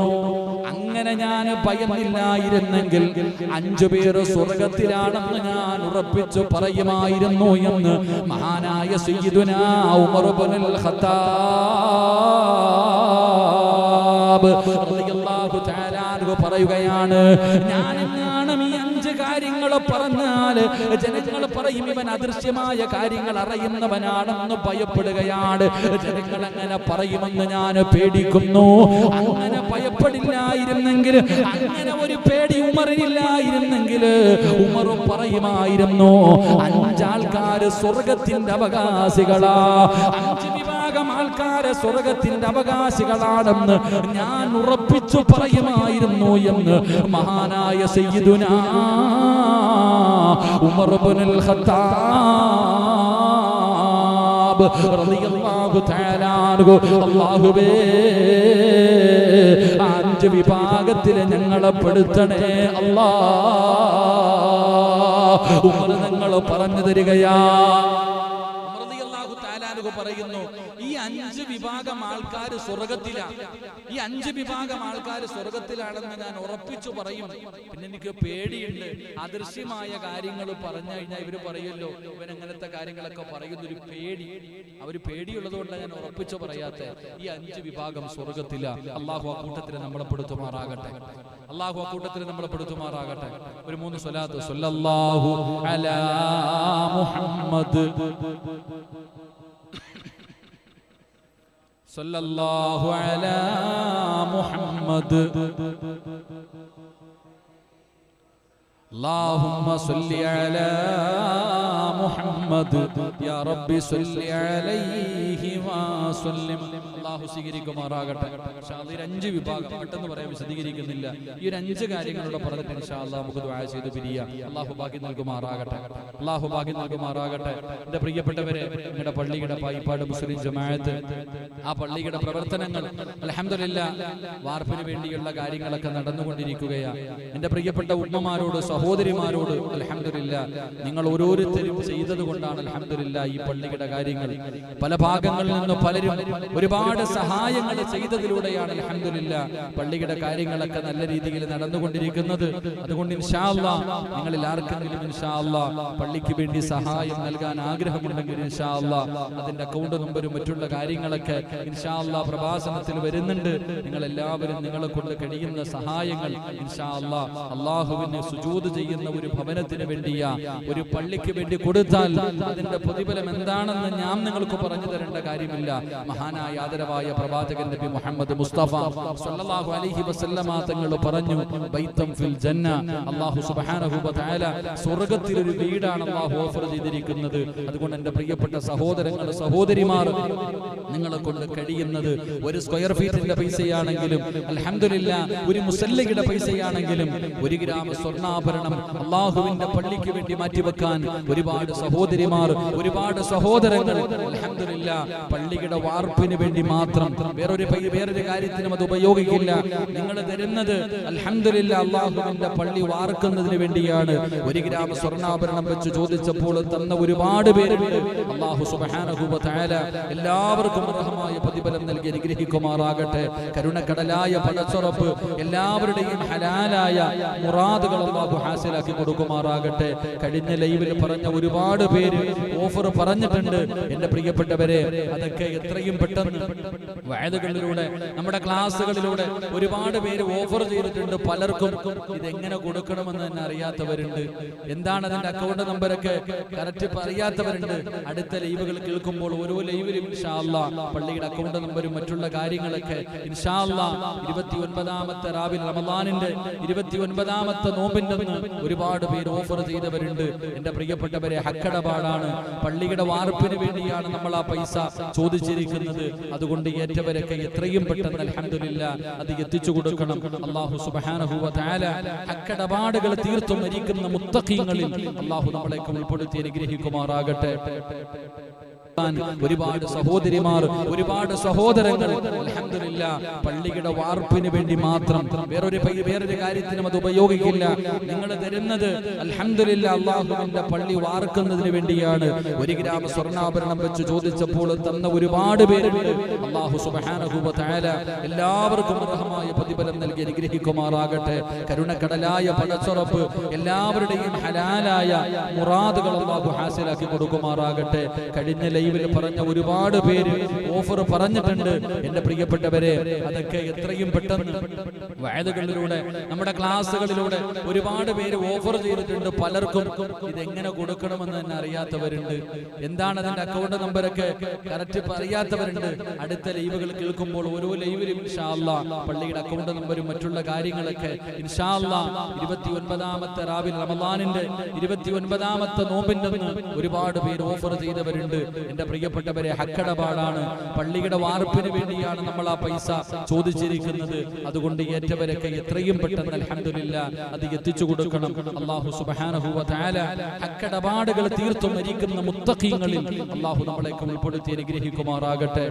അങ്ങനെ ഞാൻ ഭയമില്ലായിരുന്നെങ്കിൽ 5 പേർ സ്വർഗത്തിലാണെന്ന് ഞാൻ ഉറപ്പിച്ചു പറയുമായിരുന്നു എന്ന് മഹാനായ സയ്യിദുനാ ഉമർ ഇബ്നുൽ ഖത്താബ് റളിയല്ലാഹു തആല അൻഹു പറയുകയാണ്, ഞാനെങ്ങാനും ഈ 5 കാര്യങ്ങൾ പറഞ്ഞാൽ ജനങ്ങൾ പറയും ഇവൻ അദൃശ്യമായ കാര്യങ്ങൾ അറിയുന്നവനാണെന്ന് ഭയപ്പെടുകയാണ്. ജനങ്ങൾ അങ്ങനെ പറയുമെന്ന് ഞാൻ പേടിക്കുന്നു. അങ്ങനെ ഭയപ്പെടില്ലായിരുന്നെങ്കിൽ, അങ്ങനെ ഒരു പേടി ഉമറിനില്ലായിരുന്നെങ്കിൽ ഉമർ പറയുമായിരുന്നു, 5 ആൾക്കാർ സ്വർഗത്തിന്റെ അവകാശികളാ, 5 വിഭാഗം ആൾക്കാരെ സ്വർഗത്തിന്റെ അവകാശികളാണെന്ന് ഞാൻ ഉറപ്പിച്ചു പറയുമായിരുന്നു എന്ന് മഹാനായ സയ്യിദുനാ ഉമർ ഇബ്നുൽ ഖത്താബ് റളിയല്ലാഹു തആല അൻഹു. അല്ലാഹുവേ, 5 വിഭാഗത്തിൽ ഞങ്ങളെ പെടുത്തണേ അല്ലാഹ്. ഉമർ നിങ്ങൾ പറഞ്ഞു തരികയാ. പറയുന്നു, ഈ 5 വിഭാഗം ആൾക്കാർ സ്വർഗത്തിലാണ്, ഈ 5 വിഭാഗം ആൾക്കാർ സ്വർഗത്തിലാണെന്ന് ഞാൻ ഉറപ്പിച്ചു പറയും. പിന്നെ എനിക്ക് പേടിയുണ്ട്, അദൃശ്യമായ കാര്യങ്ങൾ പറഞ്ഞു കഴിഞ്ഞാൽ ഇവര് പറയുമല്ലോ ഇവൻ അങ്ങനത്തെ കാര്യങ്ങളൊക്കെ പറയുന്നൊരു പേടി, അവര് പേടിയുള്ളത് കൊണ്ടാണ് ഞാൻ ഉറപ്പിച്ചു പറയാത്ത. ഈ 5 വിഭാഗം സ്വർഗത്തിലാണ്. അള്ളാഹു ആ കൂട്ടത്തിൽ നമ്മളെ പെടുത്തുമാറാകട്ടെ. അള്ളാഹു ആ കൂട്ടത്തിൽ നമ്മളെ പെടുത്തുമാറാകട്ടെ. ഒരു 3 സ്വലാത്ത്. സ്വല്ലല്ലാഹു അലാ മുഹമ്മദ്, സല്ലല്ലാഹു അലാ മുഹമ്മദ്, اللهم صل على محمد يا رب صل عليه وسلم. അല്ലാഹു സ്വീകരിക്കുമാറാകട്ടെ. ഇൻഷാ അല്ലാഹ് 5 വിഭാഗം പെട്ടെന്ന് പറയാൻ വിശദീകരിക്കുന്നില്ല. ഈ 5 കാര്യങ്ങളോട് പറഞ്ഞിട്ട് ഇൻഷാ അല്ലാഹ് നമുക്ക് ദുആ ചെയ്ത് പിരിയാം. അല്ലാഹു ഭാഗ്യം നൽകുമാറാകട്ടെ. അല്ലാഹു ഭാഗ്യം നൽകുമാറാകട്ടെ. എൻ്റെ പ്രിയപ്പെട്ടവരെ, നിങ്ങളുടെ പള്ളിയുടെ പായിപ്പാട് മുസ്ലിം ജമാഅത്ത് ആ പള്ളിയുടെ പ്രവർത്തനങ്ങൾ അൽഹംദുലില്ലാഹ് വാർപ്പിന് വേണ്ടിയുള്ള കാര്യങ്ങളൊക്കെ നടന്നുകൊണ്ടിരിക്കുകയാണ്. എൻ്റെ പ്രിയപ്പെട്ട ഉമ്മമാരോട് സഹോദരിമാരോട് അൽഹംദുലില്ലാഹ് നിങ്ങൾ ഓരോരുത്തരും ചെയ്തത് കൊണ്ടാണ് അൽഹംദുലില്ലാഹ് ഈ പള്ളിയുടെ കാര്യങ്ങൾ പല ഭാഗങ്ങളിൽ നിന്ന് പലരും ഒരുപാട് സഹായങ്ങൾ ചെയ്തതിലൂടെയാണ് അൽഹംദുലില്ലാഹ് പള്ളിയുടെ കാര്യങ്ങളൊക്കെ നല്ല രീതിയിൽ നടന്നുകൊണ്ടിരിക്കുന്നത്. അതുകൊണ്ട് ഇൻഷാ അല്ലാഹ് നിങ്ങളിൽ ആർക്കെങ്കിലും ഇൻഷാ അല്ലാഹ് പള്ളിക്ക് വേണ്ടി സഹായം നൽകാൻ ആഗ്രഹമുണ്ടെങ്കിൽ ഇൻഷാ അല്ലാഹ് അതിന്റെ അക്കൗണ്ട് നമ്പറും മറ്റുള്ള കാര്യങ്ങളൊക്കെ ഇൻഷാ അല്ലാഹ് പ്രഭാഷണത്തിൽ വരുന്നുണ്ട്. നിങ്ങൾ എല്ലാവരും നിങ്ങളെ കൊണ്ട് കഴിയുന്ന സഹായങ്ങൾ ഇൻഷാ അല്ലാഹ് അല്ലാഹുവിനെ സുജൂദ് ചെയ്യുന്ന ഒരു ഭവനത്തിന് വേണ്ടിയാ ഒരു പള്ളിക്ക് വേണ്ടി കൊടുത്താൽ അതിന്റെ പ്രതിഫലം എന്താണെന്ന് ഞാൻ നിങ്ങൾക്ക് പറഞ്ഞു തരേണ്ട കാര്യമില്ല. മഹാനായ ആദരവായ പ്രവാചകൻ നബി മുഹമ്മദ് മുസ്തഫ സല്ലല്ലാഹു അലൈഹി വസല്ലമ തങ്ങൾ പറഞ്ഞു, ബൈതം ഫിൽ ജന്ന, അല്ലാഹു സുബ്ഹാനഹു വ തആല സ്വർഗ്ഗത്തിൽ ഒരു വീടാണ് അല്ലാഹു ഓഫർ ചെയ്തിരിക്കുന്നത്. അതുകൊണ്ട് എൻ്റെ പ്രിയപ്പെട്ട സഹോദരങ്ങൾ സഹോദരിമാർ, നിങ്ങളെ കൊണ്ട് കഴിയുന്നത് ഒരു സ്ക്വയർ ഫീറ്റിന്റെ പൈസയാണെങ്കിലും അൽഹംദുലില്ലാഹ് ഒരു മുസല്ലയുടെ പൈസയാണെങ്കിലും 1 ഗ്രാം സ്വർണ്ണാഭരണം അല്ലാഹുവിന്റെ പള്ളിക്ക് വേണ്ടി മാറ്റിവെക്കാൻ ഒരുപാട് സഹോദരിമാർ ഒരുപാട് സഹോദരങ്ങൾ അൽഹംദുലില്ലാഹ് പള്ളിയുടെ വാർപ്പിന് വേണ്ടി മാത്രം വേറൊരു കാര്യത്തിനും അത് ഉപയോഗിക്കില്ല. നിങ്ങൾ തരുന്നത് അൽഹംദുലില്ലാഹ് അല്ലാഹുവിന്റെ പള്ളി വാർക്കുന്നതിന് വേണ്ടിയാണ്. 1 ഗ്രാം സ്വർണ്ണാഭരണം വെച്ച് ചോദിച്ചപ്പോൾ തന്ന ഒരുപാട് പേരുണ്ട്. അല്ലാഹു സുബ്ഹാനഹു വ തആല എല്ലാവർക്കും അർഹമായ പ്രതിഫലം നൽകി അനുഗ്രഹിക്കുമാറാകട്ടെ. കരുണക്കടലായ പടച്ചുറപ്പ് എല്ലാവരുടെയും ഹലാലായ മുറാദുകൾ അല്ലാഹു ഹാസിലാക്കി കൊടുക്കുമാറാകട്ടെ. കഴിഞ്ഞ ലൈവിൽ പറഞ്ഞ ഒരുപാട് പേര് ഓഫർ പറഞ്ഞിട്ടുണ്ട് എന്റെ പ്രിയപ്പെട്ടവരെ. അതൊക്കെ എത്രയും പെട്ടെന്ന് വഅദകളിലൂടെ നമ്മുടെ ക്ലാസ്സുകളിലൂടെ ഒരുപാട് പേര് ഓഫർ ചെയ്തിട്ടുണ്ട്. പലർക്കും ഇതെങ്ങനെ കൊടുക്കണമെന്ന് തന്നെ അറിയാത്തവരുണ്ട്. എന്താണ് അതിന്റെ അക്കൗണ്ട് നമ്പരൊക്കെ കറക്റ്റ് അറിയാത്തവരുണ്ട്. അടുത്ത ലൈവുകൾ കേൾക്കുമ്പോൾ ഓരോ ലൈവിലും ഇൻഷാ അല്ലാഹ് പള്ളിയുടെ അക്കൗണ്ട് നമ്പരും മറ്റുള്ള കാര്യങ്ങളൊക്കെ ഇൻഷാ അല്ലാഹ് 29ാമത്തെ രാവിൽ റമദാനിന്റെ 29ാമത്തെ നോമ്പിന്റെ ഒരുപാട് പേര് ഓഫർ ചെയ്തവരുണ്ട്. എന്റെ പ്രിയപ്പെട്ടവരെ, ഹക്കടപാടാണ്. പള്ളിയുടെ വാർപ്പിന് വേണ്ടിയാണ് നമ്മൾ ആ പൈസ ചോദിച്ചിരിക്കുന്നത്. അതുകൊണ്ട് ഏറ്റവരൊക്കെ എത്രയും പെട്ടെന്ന് അൽഹംദുലില്ലാഹ് അത് എത്തിച്ചു കൊടുക്കണം. അല്ലാഹു സുബ്ഹാനഹു വ തആല ഹക്കടപാടുകൾ തീർത്തും മരിക്കുന്ന മുത്തഖീങ്ങളിൽ അല്ലാഹു നമ്മളെയൊക്കെ ഉൾപ്പെടുത്തി അനുഗ്രഹിക്കുമാറാകട്ടെ. ഒരുപാട് സഹോദരിമാർ, ഒരുപാട് സഹോദരങ്ങൾ അൽഹംദുലില്ലാഹ് പള്ളിയുടെ വാർപ്പിന് വേണ്ടി മാത്രം വേറൊരു കാര്യത്തിനും അത് ഉപയോഗിക്കില്ല. നിങ്ങൾ തരുന്നത് അൽഹംദുലില്ലാഹ് അല്ലാഹുവിന്റെ പള്ളി വാർക്കുന്നതിന് വേണ്ടിയാണ്. 1 ഗ്രാം സ്വർണ്ണാഭരണം വെച്ച് ചോദിച്ചപ്പോൾ തന്ന ഒരുപാട് പേരുണ്ട്. അല്ലാഹു സുബ്ഹാനഹു വ തആല എല്ലാവർക്കും അർഹമായ പ്രതിഫലം നൽകി അനുഗ്രഹിക്കുമാറാകട്ടെ. കരുണക്കടലായ പടച്ചുറപ്പ് എല്ലാവരുടെയും ഹലാലായ മുറാദുകൾ അല്ലാഹു ഹാസിലാക്കി കൊടുക്കുമാറാകട്ടെ. കഴിഞ്ഞ ലൈവിൽ പറഞ്ഞ ഒരുപാട് പേര് ഓഫർ പറഞ്ഞിട്ടുണ്ട് എന്റെ പ്രിയപ്പെട്ടവരെ. അതൊക്കെ എത്രയും പെട്ടെന്ന് വഅദകളിലൂടെ നമ്മുടെ ക്ലാസ്സുകളിലൂടെ ഒരുപാട് പേര് ഓഫർ ചെയ്തിട്ടുണ്ട്. പലർക്കും ഇതെങ്ങനെ കൊടുക്കണമെന്ന് തന്നെ അറിയാത്തവരുണ്ട്. എന്താണ് അതിന്റെ അക്കൗണ്ട് നമ്പരൊക്കെ കറക്റ്റ് അറിയാത്തവരുണ്ട്. അടുത്ത ലൈവുകൾ കേൾക്കുമ്പോൾ ഓരോ ലൈവിലും ഇൻഷാ അല്ലാഹ് പള്ളിയുടെ അക്കൗണ്ട് നമ്പരും മറ്റുള്ള കാര്യങ്ങളൊക്കെ ഇൻഷാ അല്ലാഹ് 29ാമത്തെ രാവിൽ റമദാനിന്റെ 29ാമത്തെ നോമ്പിന്റെ ഒരുപാട് പേര് ഓഫർ ചെയ്തവരുണ്ട്. എന്റെ പ്രിയപ്പെട്ടവരെ, ഹക്കടപാടാണ്. പള്ളിയുടെ വാർപ്പിന് വേണ്ടിയാണ് നമ്മൾ ആ പൈസ ചോദിച്ചിരിക്കുന്നത്. അതുകൊണ്ട് ഏറ്റവരൊക്കെ എത്രയും പെട്ടെന്ന് അൽഹംദുലില്ലാഹ് അത് എത്തിച്ചു കൊടുക്കണം. അല്ലാഹു സുബ്ഹാനഹു വ തആല ഹക്കടപാടുകൾ തീർത്തും മരിക്കുന്ന മുത്തഖീങ്ങളിൽ അല്ലാഹു നമ്മളെയൊക്കെ ഉൾപ്പെടുത്തി അനുഗ്രഹിക്കുമാറാകട്ടെ.